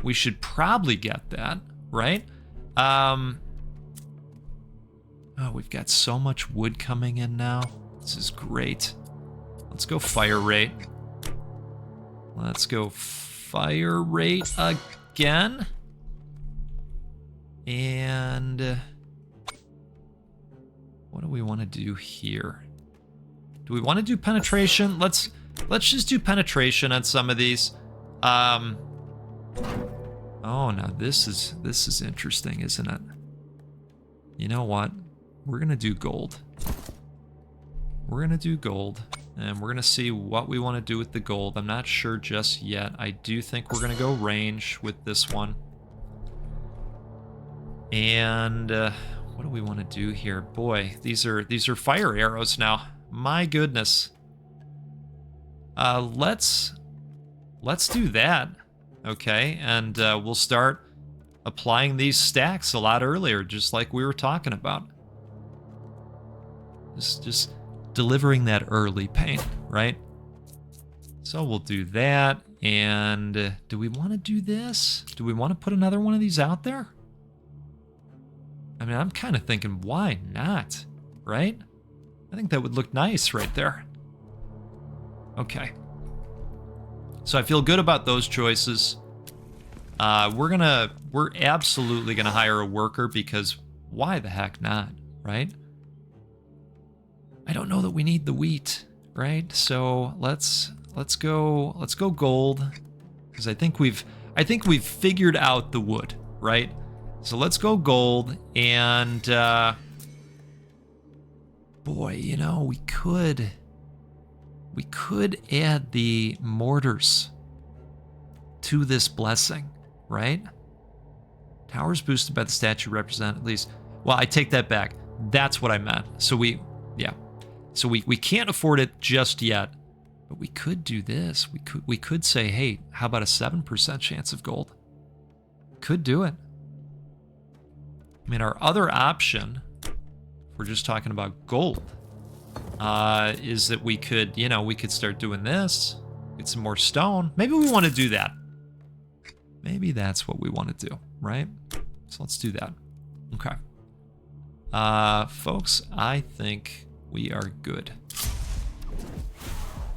we should probably get that, right? Oh, we've got so much wood coming in now. This is great. Let's go fire rate. Let's go fire rate again. And what do we want to do here? Do we want to do penetration? Let's just do penetration on some of these. Oh, now this is interesting, isn't it? You know what? We're gonna do gold. We're gonna do gold, and we're gonna see what we want to do with the gold. I'm not sure just yet. I do think we're gonna go range with this one. And what do we want to do here? Boy, these are fire arrows now. My goodness. Let's do that. Okay, and we'll start applying these stacks a lot earlier, just like we were talking about. Just delivering that early pain, right? So we'll do that. And do we want to do this? Do we want to put another one of these out there? I mean, I'm kind of thinking, why not, right? I think that would look nice right there. Okay. So I feel good about those choices. We're absolutely gonna hire a worker, because why the heck not, right? I don't know that we need the wheat, right? So let's go gold, because I think we've figured out the wood, right? So let's go gold, and boy, you know, we could add the mortars to this blessing, right? Towers boosted by the statue represent at least. Well, I take that back. That's what I meant. So we can't afford it just yet, but we could do this. We could say, hey, how about a 7% chance of gold? Could do it. I mean, our other option, if we're just talking about gold, is that we could start doing this, get some more stone. Maybe we want to do that. maybe that's what we want to do, right? So let's do that. Okay. Folks, I think we are good.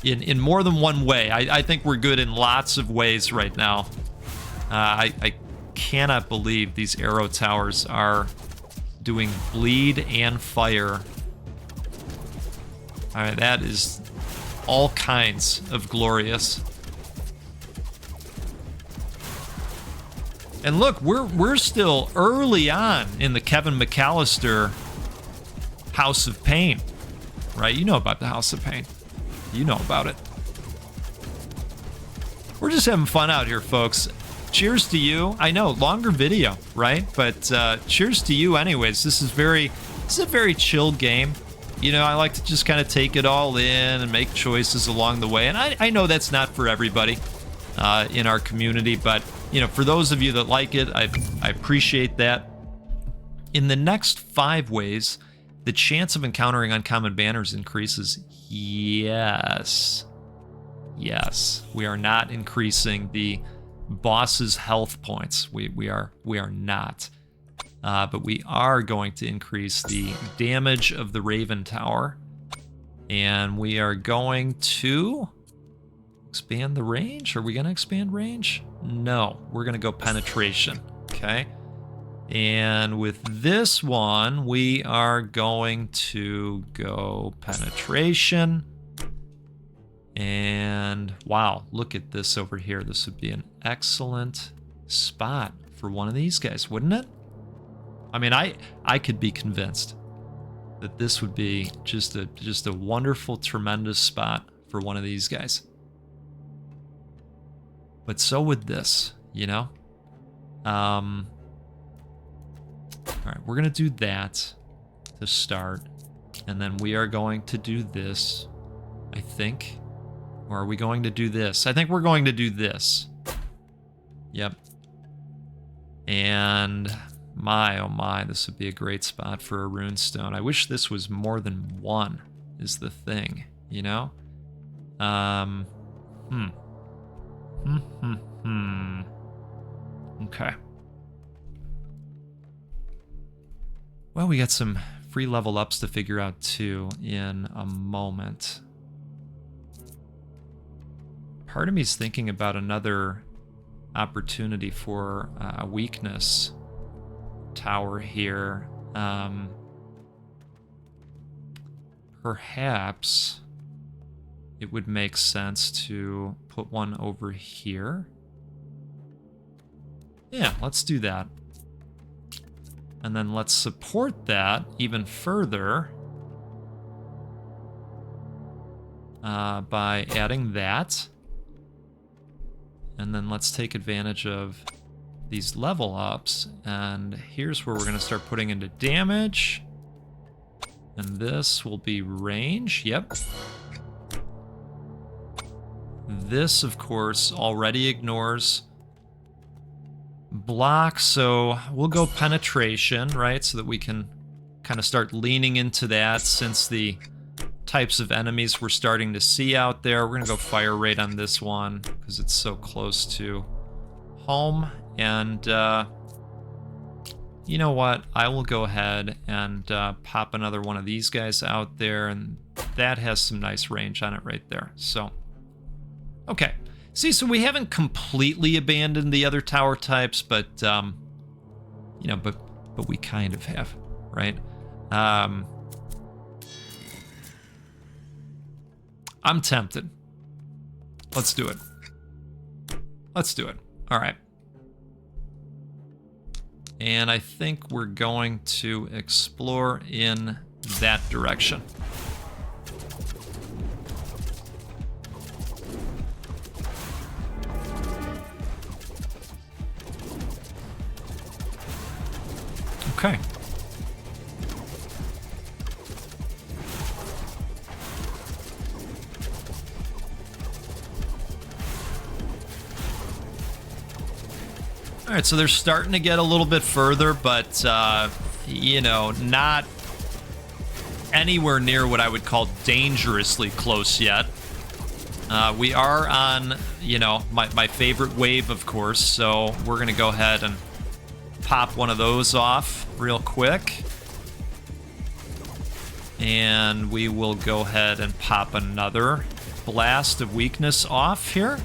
In more than one way. I think we're good in lots of ways right now. I cannot believe these arrow towers are doing bleed and fire. All right, that is all kinds of glorious. And look, we're still early on in the Kevin McAllister House of Pain, right? You know about the House of Pain. You know about it. We're just having fun out here, folks. Cheers to you. I know, longer video, right? But cheers to you anyways. This is a very chill game. You know, I like to just kind of take it all in and make choices along the way. And I know that's not for everybody in our community, but you know, for those of you that like it, I appreciate that. In the next 5 ways, the chance of encountering uncommon banners increases. Yes. Yes. We are not increasing the boss's health points. We are not. But we are going to increase the damage of the Raven Tower. And we are going to expand the range. Are we going to expand range? No, we're going to go penetration. Okay. And with this one, we are going to go penetration. And wow, look at this over here. This would be an excellent spot for one of these guys, wouldn't it? I mean, I could be convinced that this would be just a wonderful, tremendous spot for one of these guys. But so would this, you know? All right, we're going to do that to start. And then we are going to do this, I think. Or are we going to do this? I think we're going to do this. Yep. And my, oh my, this would be a great spot for a runestone. I wish this was more than one, is the thing, you know? Okay. Well, we got some free level ups to figure out too in a moment. Part of me is thinking about another opportunity for a weakness tower here. Perhaps it would make sense to put one over here. Yeah, let's do that. And then let's support that even further by adding that. And then let's take advantage of these level ups. And here's where we're going to start putting into damage. And this will be range. Yep. This, of course, already ignores block, so we'll go penetration, right? So that we can kind of start leaning into that since the types of enemies we're starting to see out there. We're going to go fire rate on this one because it's so close to home. And you know what? I will go ahead and pop another one of these guys out there, and that has some nice range on it right there. So, okay. See, so we haven't completely abandoned the other tower types, but you know, but we kind of have, right? I'm tempted. Let's do it. Let's do it. All right. And I think we're going to explore in that direction. Okay. All right, so they're starting to get a little bit further, but, you know, not anywhere near what I would call dangerously close yet. We are on, you know, my favorite wave, of course, so we're going to go ahead and pop one of those off real quick. And we will go ahead and pop another blast of weakness off here.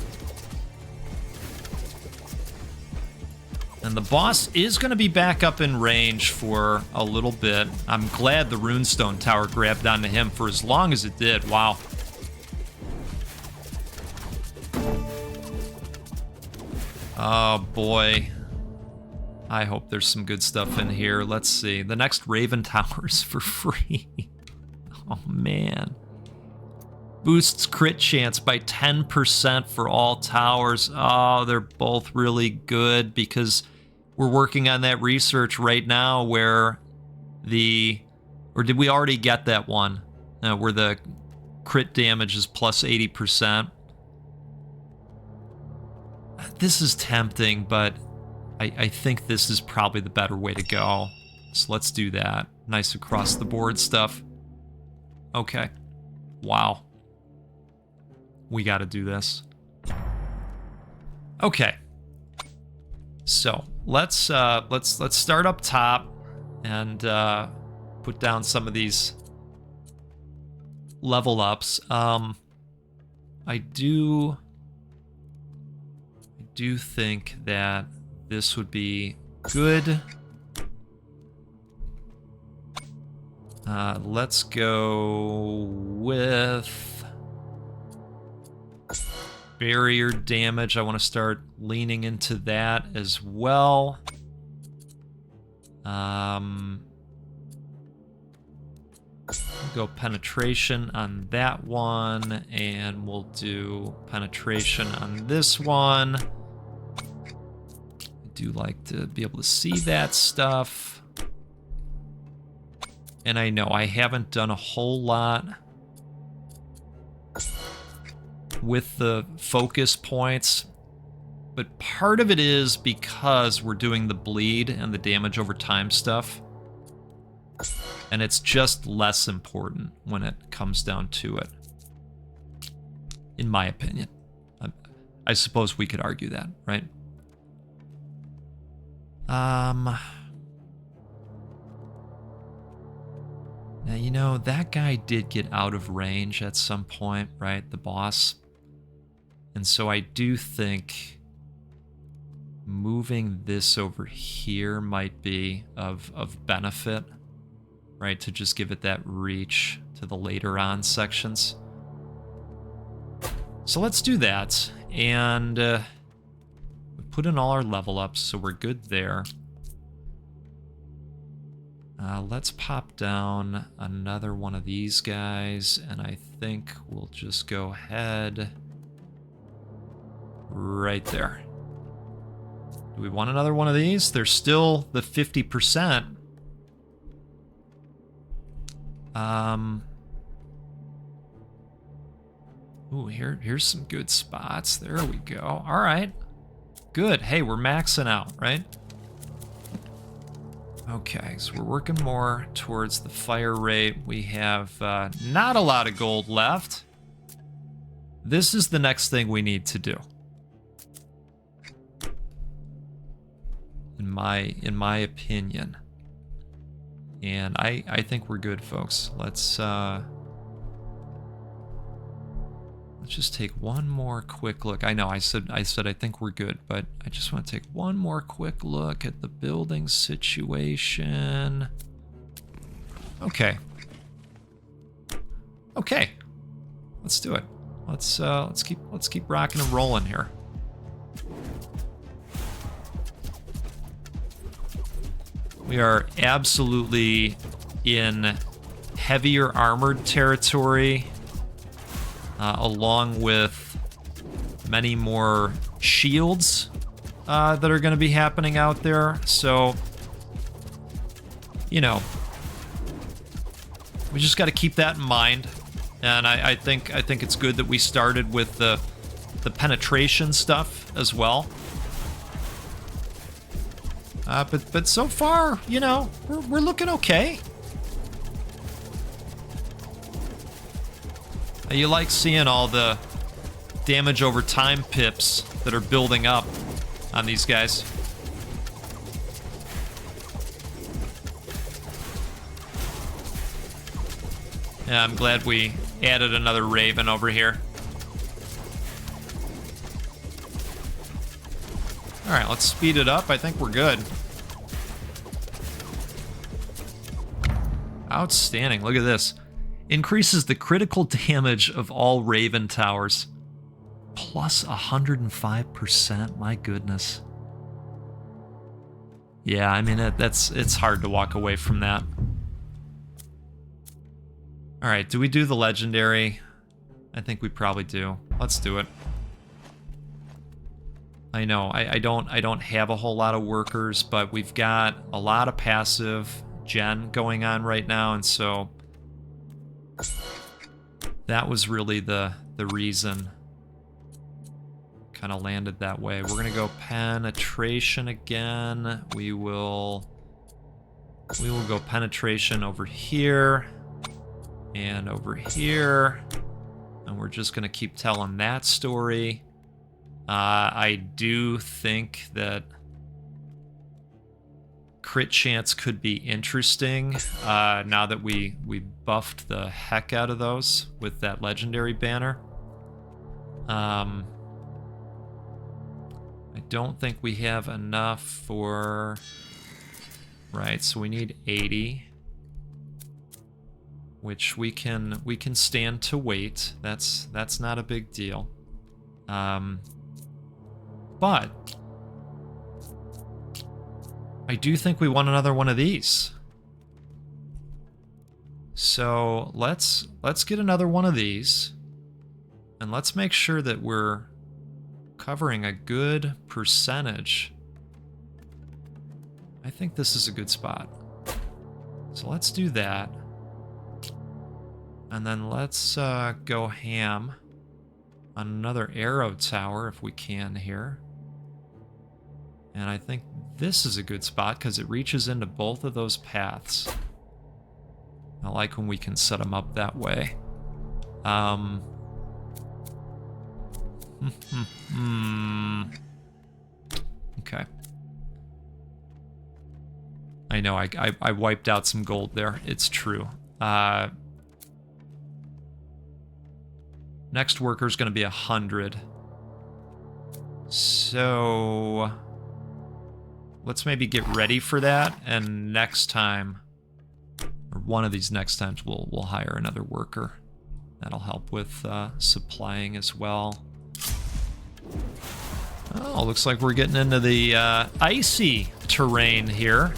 And the boss is going to be back up in range for a little bit. I'm glad the runestone tower grabbed onto him for as long as it did. Wow. Oh, boy. I hope there's some good stuff in here. Let's see. The next Raven Tower is for free. Oh, man. Boosts crit chance by 10% for all towers. Oh, they're both really good because we're working on that research right now where or did we already get that one? Where the crit damage is plus 80%. This is tempting, but I think this is probably the better way to go. So let's do that. Nice across the board stuff. Okay. Wow. We got to do this. Okay. So let's start up top and put down some of these level ups. I do think that this would be good. Let's go with barrier damage. I want to start leaning into that as well. Go penetration on that one, and we'll do penetration on this one. I do like to be able to see that stuff. And I know I haven't done a whole lot with the focus points, but part of it is because we're doing the bleed and the damage over time stuff, and it's just less important when it comes down to it, in my opinion. I suppose we could argue that, right? Now, you know, that guy did get out of range at some point, right? The boss. And so I do think moving this over here might be of benefit, right? To just give it that reach to the later on sections. So let's do that. And we put in all our level ups, so we're good there. Let's pop down another one of these guys, and I think we'll just go ahead right there. Do we want another one of these? There's still the 50%. Ooh, here's some good spots. There we go. All right. Good. Hey, we're maxing out, right? Okay, so we're working more towards the fire rate. We have not a lot of gold left. This is the next thing we need to do. In my opinion. And I think we're good, folks. Let's just take one more quick look. I know I said I think we're good, but I just want to take one more quick look at the building situation. Okay. Okay. Let's do it. Let's keep rocking and rolling here. We are absolutely in heavier armored territory. Along with many more shields that are going to be happening out there. So, you know, we just got to keep that in mind. And I think it's good that we started with the penetration stuff as well. But so far, you know, we're looking okay. You like seeing all the damage over time pips that are building up on these guys. Yeah, I'm glad we added another Raven over here. Alright, let's speed it up. I think we're good. Outstanding. Look at this. Increases the critical damage of all Raven towers. Plus 105%. My goodness. Yeah, I mean, it's hard to walk away from that. Alright, do we do the legendary? I think we probably do. Let's do it. I know, I don't have a whole lot of workers, but we've got a lot of passive gen going on right now, and so that was really the reason kind of landed that way. We're gonna go penetration again. We will go penetration over here and over here, and we're just gonna keep telling that story. I do think that crit chance could be interesting now that we buffed the heck out of those with that legendary banner. I don't think we have enough for... Right, so we need 80. Which we can stand to wait. That's not a big deal. But I do think we want another one of these. So let's get another one of these, and let's make sure that we're covering a good percentage. I think this is a good spot. So let's do that. And then let's go ham on another arrow tower if we can here. And I think this is a good spot because it reaches into both of those paths. I like when we can set them up that way. Okay. I know, I wiped out some gold there. It's true. Next worker is going to be 100. So let's maybe get ready for that, and next time, or one of these next times, we'll hire another worker. That'll help with supplying as well. Oh, looks like we're getting into the icy terrain here.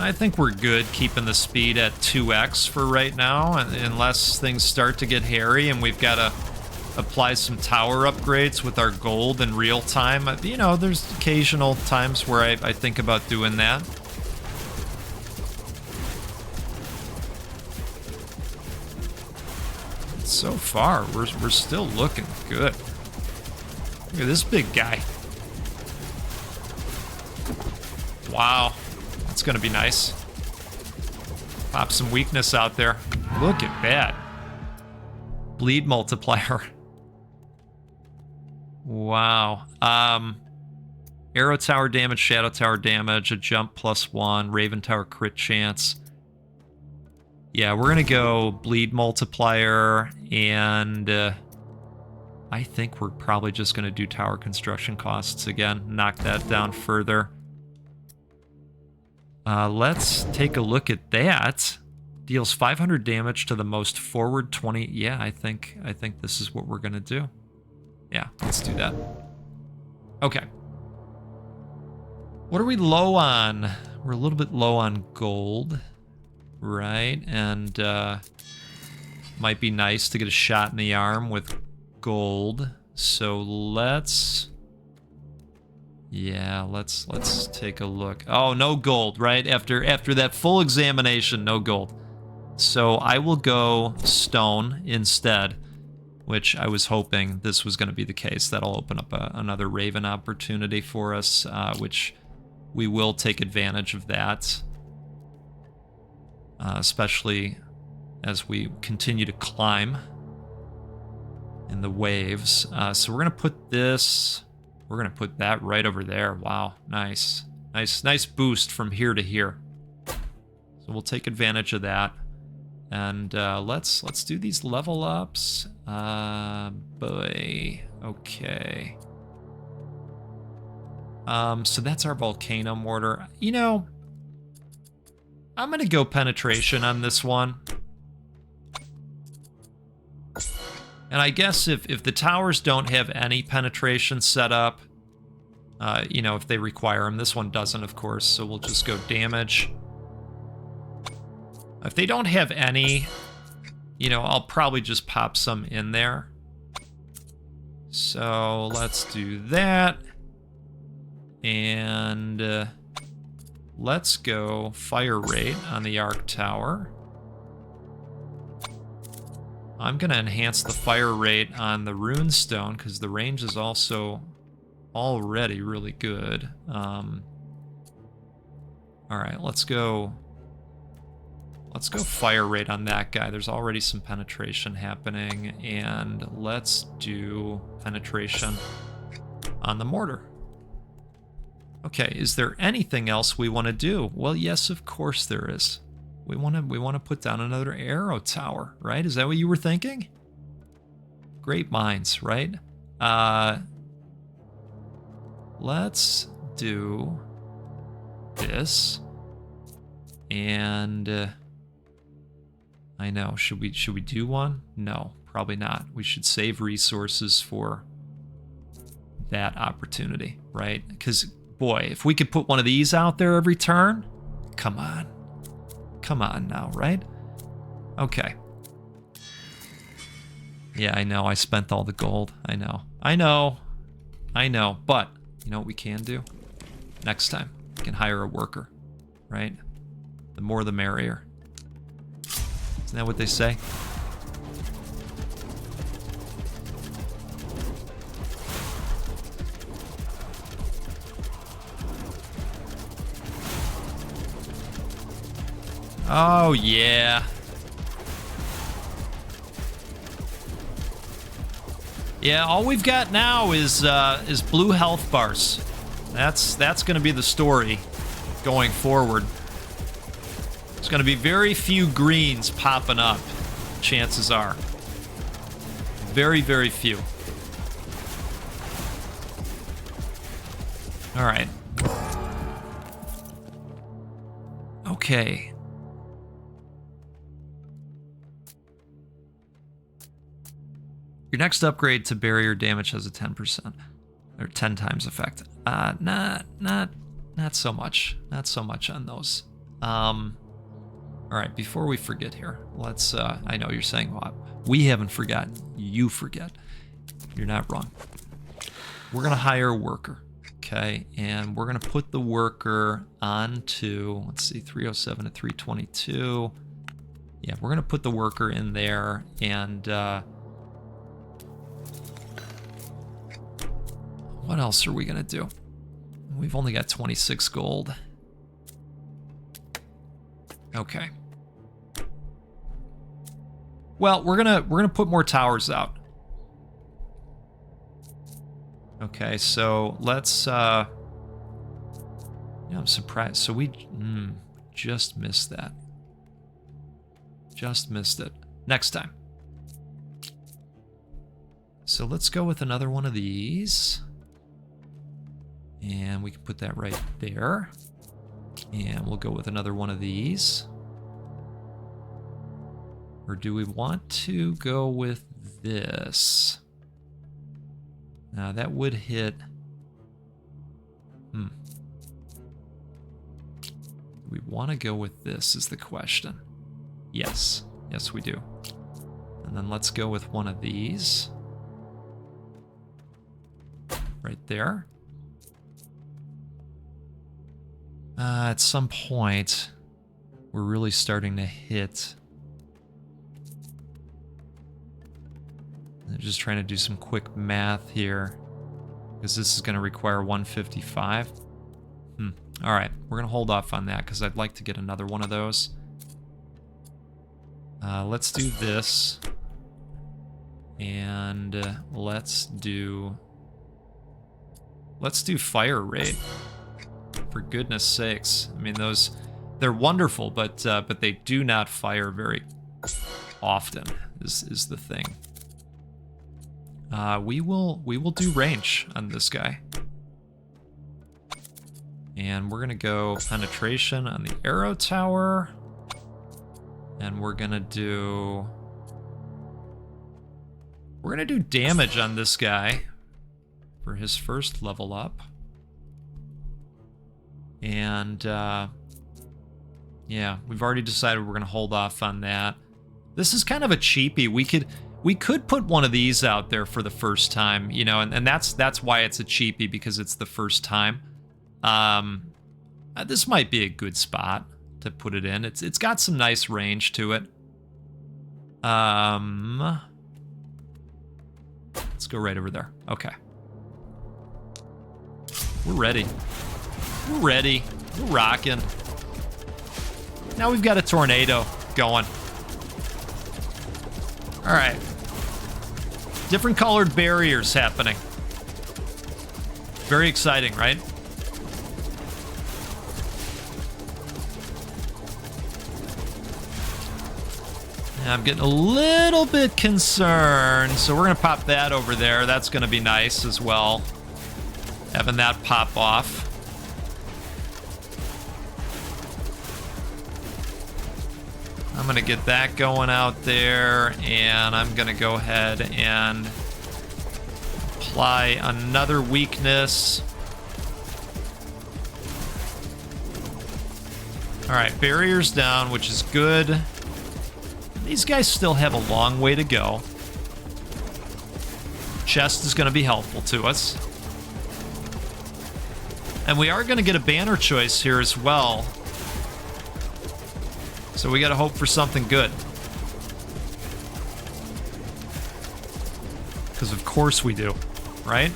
I think we're good keeping the speed at 2x for right now, unless things start to get hairy and we've got to apply some tower upgrades with our gold in real time. You know, there's occasional times where I think about doing that. So far, we're still looking good. Look at this big guy. Wow. That's gonna be nice. Pop some weakness out there. Look at that. Bleed multiplier. Wow. Arrow tower damage, shadow tower damage, a jump +1, Raven tower crit chance. Yeah, we're gonna go bleed multiplier, and I think we're probably just gonna do tower construction costs again, knock that down further. Let's take a look at that. Deals 500 damage to the most forward 20. Yeah, I think this is what we're gonna do. Yeah, let's do that. Okay. What are we low on? We're a little bit low on gold, right? And might be nice to get a shot in the arm with gold. So let's... Yeah, let's take a look. Oh, no gold, right? After that full examination, no gold. So I will go stone instead, which I was hoping this was going to be the case. That'll open up another Raven opportunity for us, which we will take advantage of that. Especially as we continue to climb in the waves. So we're going to put this, we're going to put that right over there. Wow, nice. Nice boost from here to here. So we'll take advantage of that. And let's do these level ups. Boy, okay. So that's our volcano mortar. You know, I'm gonna go penetration on this one. And I guess if the towers don't have any penetration set up, you know, if they require them, this one doesn't, of course, so we'll just go damage. If they don't have any, you know, I'll probably just pop some in there. So let's do that. And let's go fire rate on the arc tower. I'm going to enhance the fire rate on the runestone because the range is also already really good. All right, let's go fire rate on that guy. There's already some penetration happening, and let's do penetration on the mortar. Okay, is there anything else we want to do? Well, yes, of course there is. We want to put down another arrow tower, right? Is that what you were thinking? Great minds, right? Let's do this. And I know, should we do one? No, probably not. We should save resources for that opportunity, right? Because boy, if we could put one of these out there every turn, come on. Come on now, right? Okay. Yeah, I know, I spent all the gold. I know. But, you know what we can do? Next time, we can hire a worker, right? The more the merrier. Isn't that what they say? Oh, yeah. Yeah, all we've got now is blue health bars. That's going to be the story going forward. There's going to be very few greens popping up, chances are. Very, very few. All right. Okay. Your next upgrade to barrier damage has a 10% or 10 times effect. Not so much. Not so much on those. All right, before we forget here, let's, I know you're saying, well, we haven't forgotten. You forget. You're not wrong. We're going to hire a worker, okay? And we're going to put the worker onto, let's see, 307 to 322. Yeah, we're going to put the worker in there, and what else are we going to do? We've only got 26 gold. Okay. Well, we're gonna put more towers out. Okay, so let's yeah, I'm surprised. So we just missed that. Just missed it. Next time. So let's go with another one of these. And we can put that right there. And we'll go with another one of these. Or do we want to go with this? Now that would hit... Do we want to go with this is the question. Yes. Yes, we do. And then let's go with one of these. Right there. At some point, we're really starting to hit... I'm just trying to do some quick math here, because this is going to require 155. All right, we're going to hold off on that, because I'd like to get another one of those. Let's do this. And let's do fire rate. For goodness sakes. I mean, they're wonderful, but they do not fire very often, is the thing. We will do range on this guy. And we're gonna go penetration on the arrow tower. And we're gonna do damage on this guy for his first level up. And yeah, we've already decided we're gonna hold off on that. This is kind of a cheapie. We could put one of these out there for the first time, you know, and that's why it's a cheapie, because it's the first time. This might be a good spot to put it in. It's got some nice range to it. Let's go right over there. Okay. We're ready. We're ready. We're rocking. Now we've got a tornado going. All right. Different colored barriers happening. Very exciting, right? I'm getting a little bit concerned, so we're going to pop that over there. That's going to be nice as well, having that pop off. I'm going to get that going out there, and I'm going to go ahead and apply another weakness. All right, barriers down, which is good. These guys still have a long way to go. Chest is going to be helpful to us. And we are going to get a banner choice here as well. So we got to hope for something good. Because of course we do, right?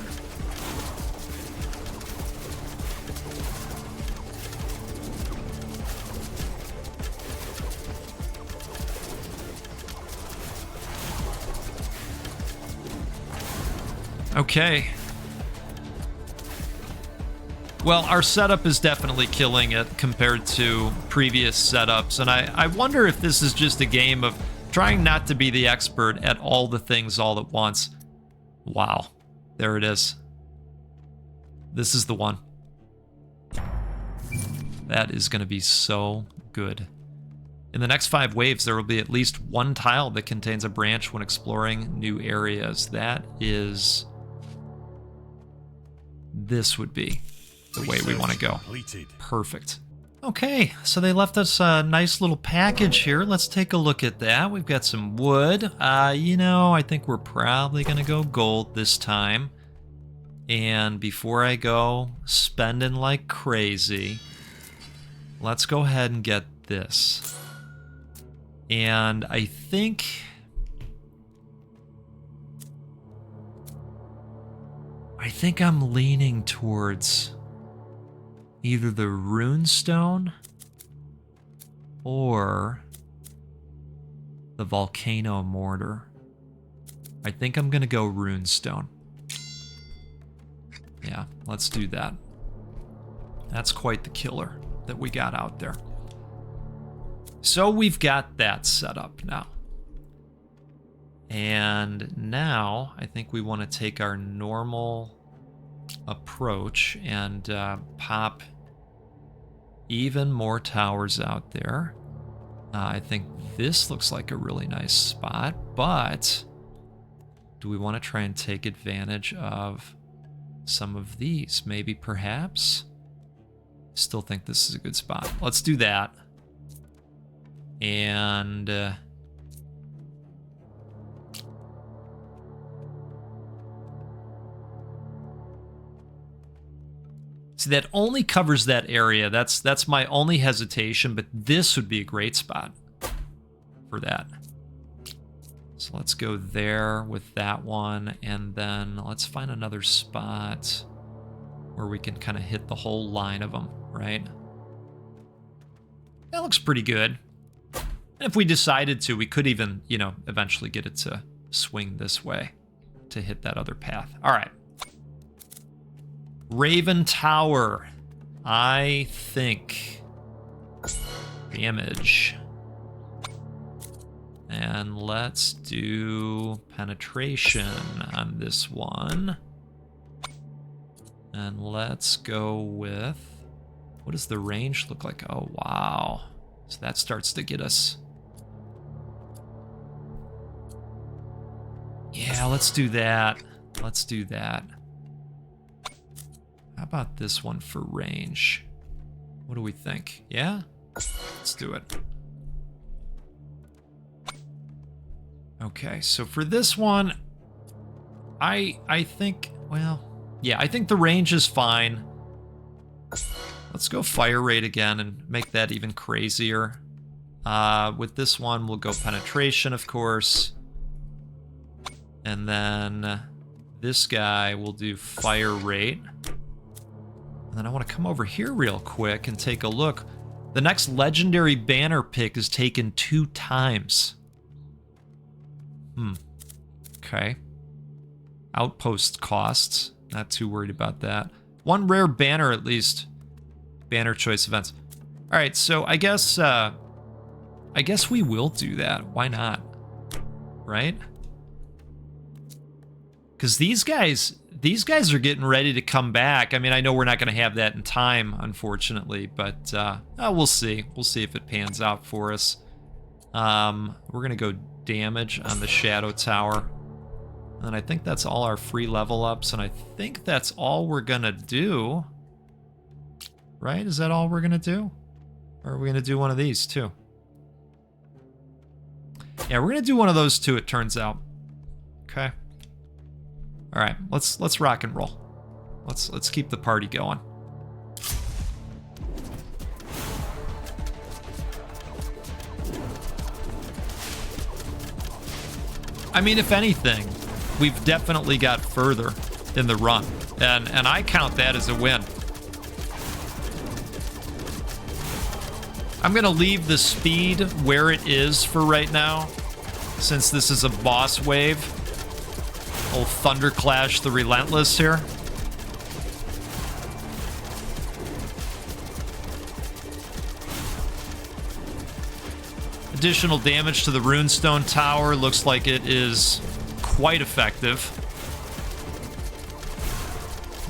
Okay. Well, our setup is definitely killing it compared to previous setups, and I wonder if this is just a game of trying not to be the expert at all the things all at once. Wow. There it is. This is the one. That is going to be so good. In the next 5 waves, there will be at least one tile that contains a branch when exploring new areas. That is... This would be the way we want to go. Perfect. Okay, so they left us a nice little package here. Let's take a look at that. We've got some wood. You know, I think we're probably going to go gold this time. And before I go spending like crazy, let's go ahead and get this. And I think... I'm leaning towards either the runestone or the volcano mortar. I think I'm gonna go runestone. Yeah, let's do that. That's quite the killer that we got out there. So we've got that set up now. And now I think we want to take our normal approach and pop even more towers out there. I think this looks like a really nice spot, but do we want to try and take advantage of some of these? Maybe, perhaps? Still think this is a good spot. Let's do that. And... see, that only covers that area. That's my only hesitation, but this would be a great spot for that. So let's go there with that one, and then let's find another spot where we can kind of hit the whole line of them, right? That looks pretty good. And if we decided to, we could even, you know, eventually get it to swing this way to hit that other path. All right. Raven Tower. I think damage. And let's do penetration on this one. And let's go with, what does the range look like? Oh, wow. So that starts to get us. Yeah, let's do that. Let's do that. How about this one for range? What do we think? Yeah? Let's do it. Okay, so for this one, I think, well, yeah, I think the range is fine. Let's go fire rate again and make that even crazier. With this one, we'll go penetration, of course. And then this guy will do fire rate. And then I want to come over here real quick and take a look. The next legendary banner pick is taken 2 times. Okay. Outpost costs. Not too worried about that. 1 rare banner at least. Banner choice events. All right, so I guess we will do that. Why not? Right? Because these guys are getting ready to come back. I mean, I know we're not going to have that in time, unfortunately, but we'll see. We'll see if it pans out for us. We're going to go damage on the Shadow Tower. And I think that's all our free level ups, and I think that's all we're going to do. Right? Is that all we're going to do? Or are we going to do one of these, too? Yeah, we're going to do one of those, too, it turns out. Okay. All right, let's rock and roll. Let's keep the party going. I mean, if anything, we've definitely got further in the run, and I count that as a win. I'm gonna leave the speed where it is for right now, since this is a boss wave. Old Thunderclash the Relentless here. Additional damage to the Runestone Tower. Looks like it is quite effective,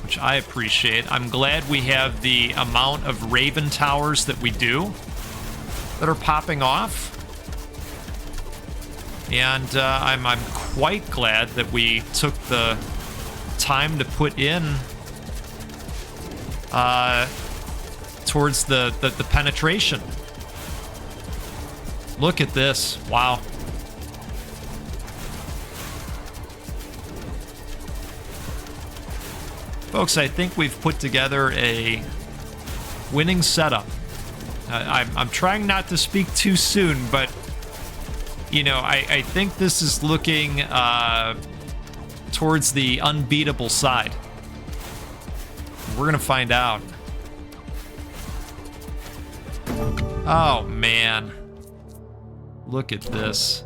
which I appreciate. I'm glad we have the amount of Raven Towers that we do that are popping off. And I'm quite glad that we took the time to put in towards the penetration. Look at this. Wow. Folks, I think we've put together a winning setup. I'm trying not to speak too soon, but you know, I think this is looking towards the unbeatable side. We're gonna find out. Oh, man. Look at this.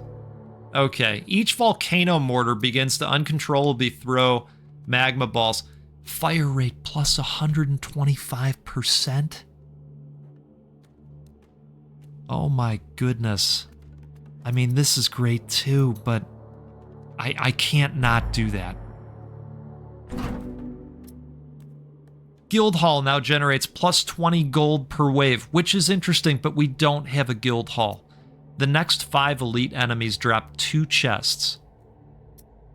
Okay, each volcano mortar begins to uncontrollably throw magma balls. Fire rate plus 125%. Oh my goodness. I mean, this is great too, but I can't not do that. Guild Hall now generates plus 20 gold per wave, which is interesting, but we don't have a Guild Hall. The next 5 elite enemies drop 2 chests.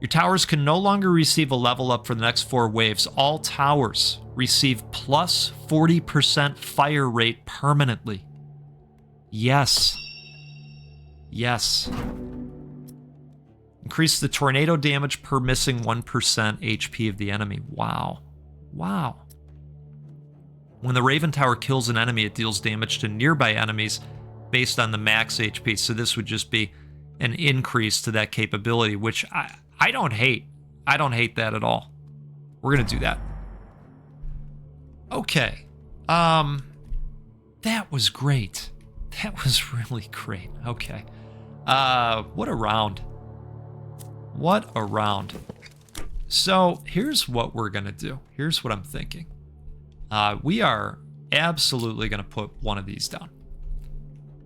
Your towers can no longer receive a level up for the next 4 waves. All towers receive plus 40% fire rate permanently. Yes. Yes. Increase the tornado damage per missing 1% HP of the enemy. Wow. Wow. When the Raven Tower kills an enemy, it deals damage to nearby enemies based on the max HP. So this would just be an increase to that capability, which I don't hate. I don't hate that at all. We're going to do that. Okay. That was great. That was really great. Okay. What a round. What a round. So here's what we're going to do. Here's what I'm thinking. We are absolutely going to put one of these down.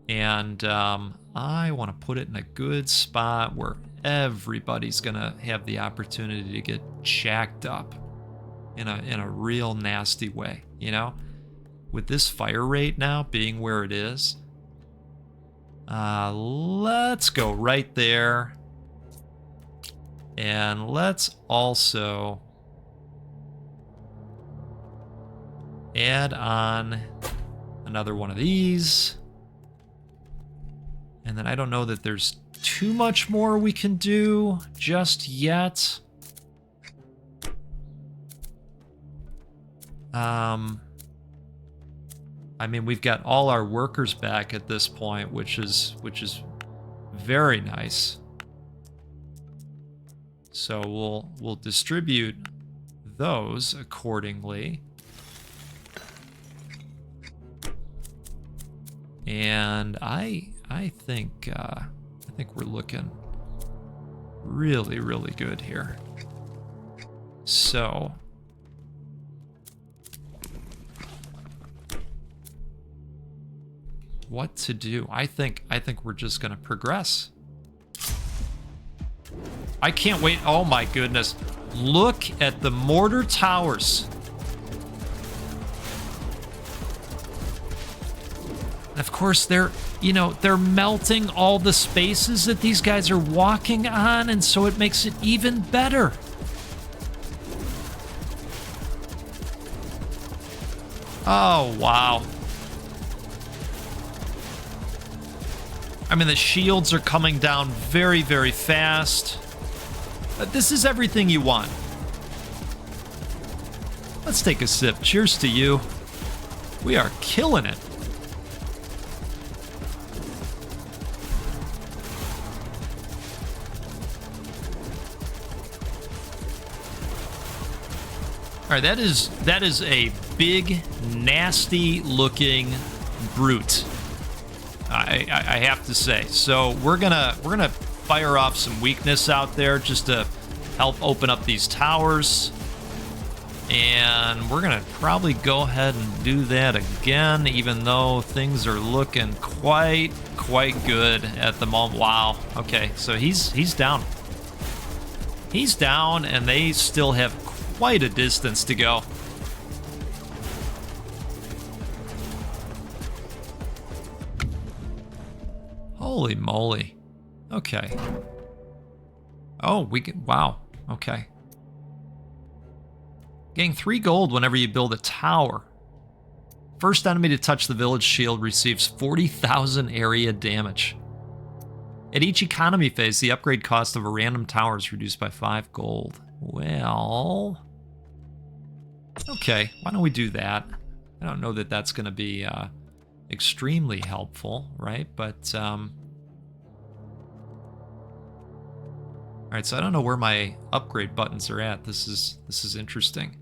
And I want to put it in a good spot where everybody's going to have the opportunity to get jacked up in a real nasty way, you know? With this fire rate now being where it is, let's go right there. And let's also add on another one of these. And then I don't know that there's too much more we can do just yet. I mean, we've got all our workers back at this point, which is very nice. So we'll distribute those accordingly. And I think we're looking really, really good here. So what to do? I think we're just gonna progress. I can't wait. Oh my goodness. Look at the mortar towers. And of course, they're melting all the spaces that these guys are walking on, and so it makes it even better. Oh, wow. I mean, the shields are coming down very, very fast. This is everything you want. Let's take a sip. Cheers to you. We are killing it. All right, that is a big, nasty-looking brute. I have to say. So we're gonna fire off some weakness out there just to help open up these towers, and we're gonna probably go ahead and do that again, even though things are looking quite good at the moment. Wow. Okay, so he's down. He's down, and they still have quite a distance to go. Holy moly. Okay. Oh, we can, wow. Okay. Gain 3 gold whenever you build a tower. First enemy to touch the village shield receives 40,000 area damage. At each economy phase, the upgrade cost of a random tower is reduced by 5 gold. Well, okay, why don't we do that? I don't know that that's going to be extremely helpful, right? But all right, so I don't know where my upgrade buttons are at. This is interesting.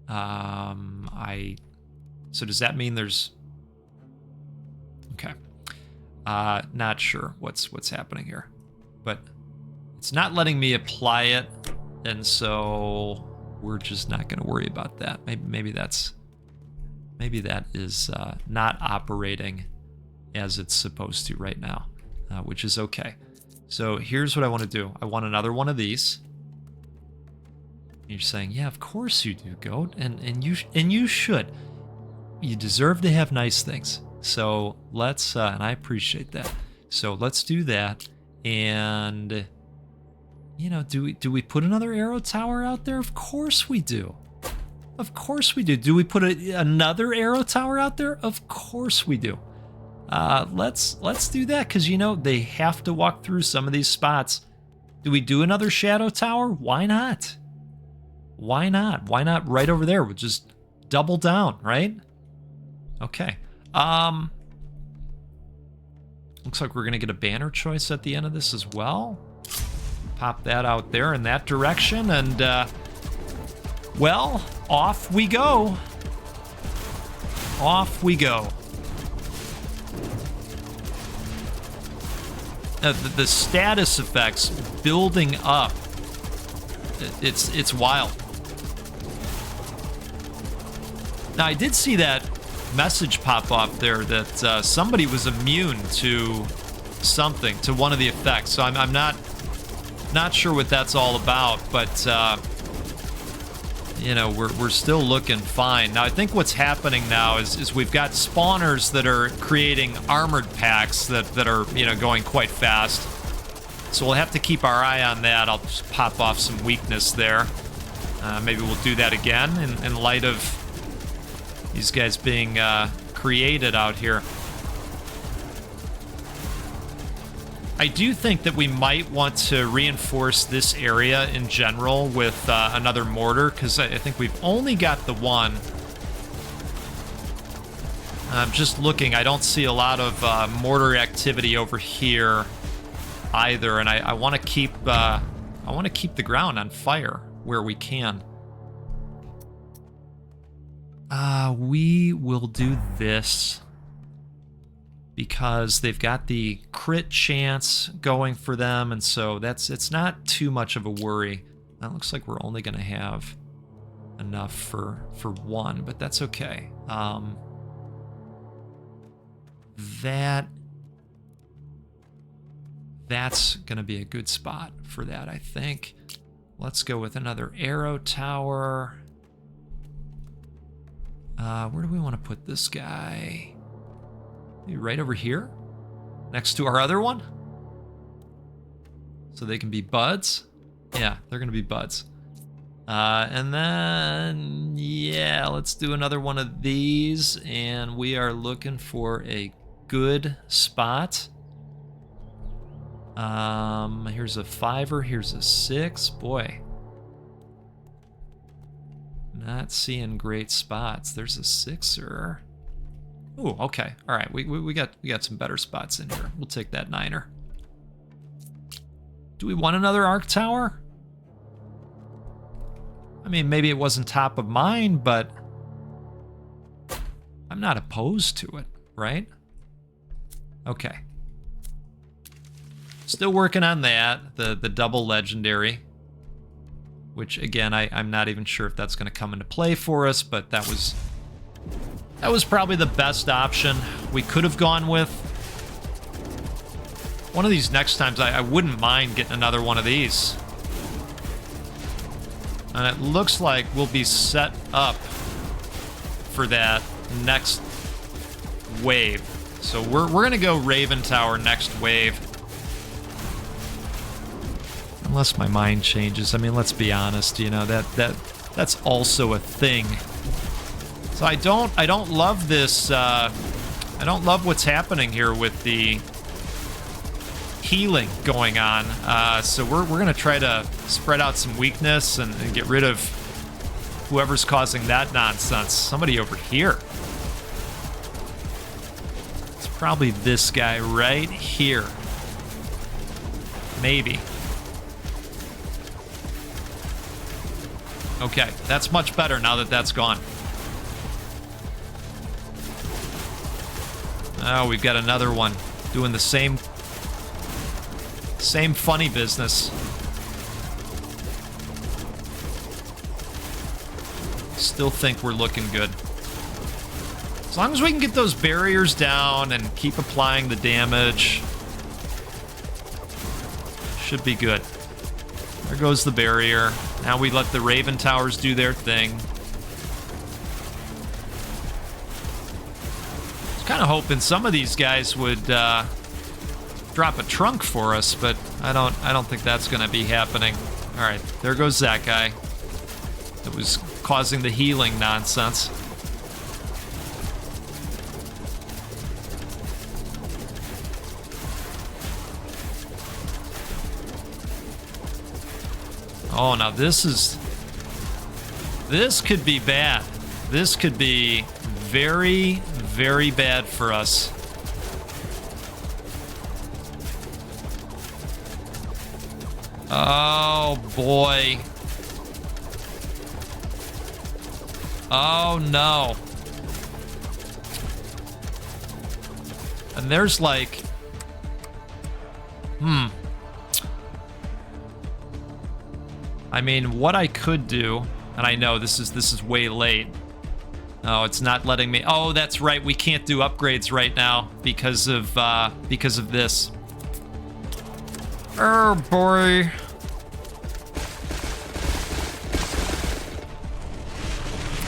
So does that mean there's, okay. Not sure what's happening here, but it's not letting me apply it, and so we're just not going to worry about that. Maybe that is not operating as it's supposed to right now, which is okay. So here's what I want to do. I want another one of these. You're saying, yeah, of course you do, Goat, and you should. You deserve to have nice things. So let's, and I appreciate that. So let's do that. And, you know, do we put another arrow tower out there? Of course we do. Of course we do. Do we put another arrow tower out there? Of course we do. Let's do that, because, you know, they have to walk through some of these spots. Do we do another shadow tower? Why not? Why not? Why not right over there? We'll just double down, right? Okay. Looks like we're going to get a banner choice at the end of this as well. Pop that out there in that direction, and, well, off we go. Off we go. The status effects building up. It's wild. Now, I did see that message pop up there that somebody was immune to something, to one of the effects. So I'm not sure what that's all about, but you know, we're still looking fine. Now, I think what's happening now is we've got spawners that are creating armored packs that are, you know, going quite fast. So we'll have to keep our eye on that. I'll just pop off some weakness there. Maybe we'll do that again in light of these guys being created out here. I do think that we might want to reinforce this area in general with another mortar, because I think we've only got the one. I'm just looking. I don't see a lot of mortar activity over here either, and I want to keep the ground on fire where we can. We will do this because they've got the crit chance going for them, and so it's not too much of a worry. That looks like we're only going to have enough for one, but that's okay. That's going to be a good spot for that, I think. Let's go with another arrow tower. Where do we want to put this guy? Maybe right over here? Next to our other one? So they can be buds? Yeah, they're going to be buds. And then, yeah, let's do another one of these. And we are looking for a good spot. Here's a 5er, here's a 6. Boy. Not seeing great spots. There's a 6er. Ooh, okay. All right, we got some better spots in here. We'll take that 9er. Do we want another arc tower? I mean, maybe it wasn't top of mind, but I'm not opposed to it, right? Okay. Still working on that, the double legendary, which again, I'm not even sure if that's going to come into play for us, but that was probably the best option we could have gone with. One of these next times, I wouldn't mind getting another one of these. And it looks like we'll be set up for that next wave. So we're going to go Raven Tower next wave. Unless my mind changes. I mean, let's be honest, you know, that's also a thing. So I don't love this, I don't love what's happening here with the healing going on. So we're gonna try to spread out some weakness and get rid of whoever's causing that nonsense. Somebody over here. It's probably this guy right here. Maybe. Okay, that's much better now that that's gone. Oh, we've got another one doing the same funny business. Still think we're looking good. As long as we can get those barriers down and keep applying the damage, should be good. There goes the barrier. Now we let the Raven Towers do their thing. I was kind of hoping some of these guys would drop a trunk for us, but I don't think that's going to be happening. All right, there goes that guy that was causing the healing nonsense. Oh, now this could be bad. This could be very, very bad for us. Oh, boy. Oh, no. And there's like I mean, what I could do, and I know this is way late. Oh, it's not letting me. Oh, that's right. We can't do upgrades right now because of this. Oh boy.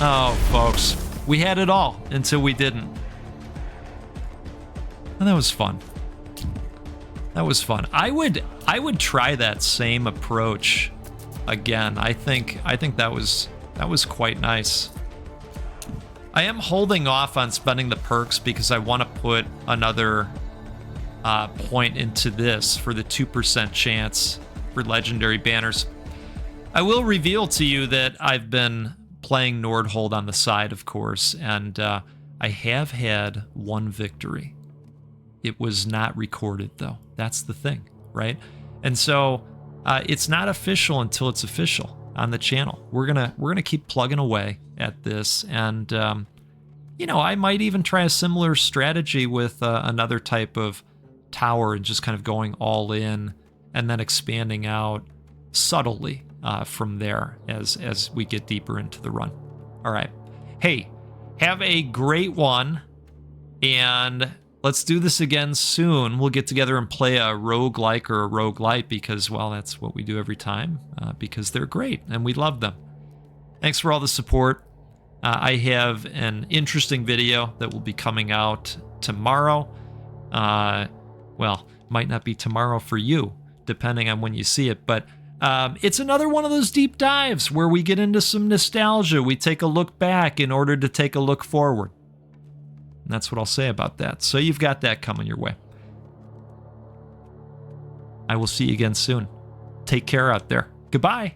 Oh, folks, we had it all until we didn't. And that was fun. That was fun. I would try that same approach again. I think that was quite nice. I am holding off on spending the perks because I want to put another point into this for the 2% chance for legendary banners. I will reveal to you that I've been playing Nordhold on the side, of course, and I have had one victory. It was not recorded, though. That's the thing, right? And so it's not official until it's official on the channel. We're gonna keep plugging away at this, and you know, I might even try a similar strategy with another type of tower and just kind of going all in and then expanding out subtly from there as we get deeper into the run. All right. Hey, have a great one, and let's do this again soon. We'll get together and play a roguelike or a roguelite because, well, that's what we do every time because they're great and we love them. Thanks for all the support. I have an interesting video that will be coming out tomorrow. Well, might not be tomorrow for you, depending on when you see it, but it's another one of those deep dives where we get into some nostalgia. We take a look back in order to take a look forward. And that's what I'll say about that. So you've got that coming your way. I will see you again soon. Take care out there. Goodbye.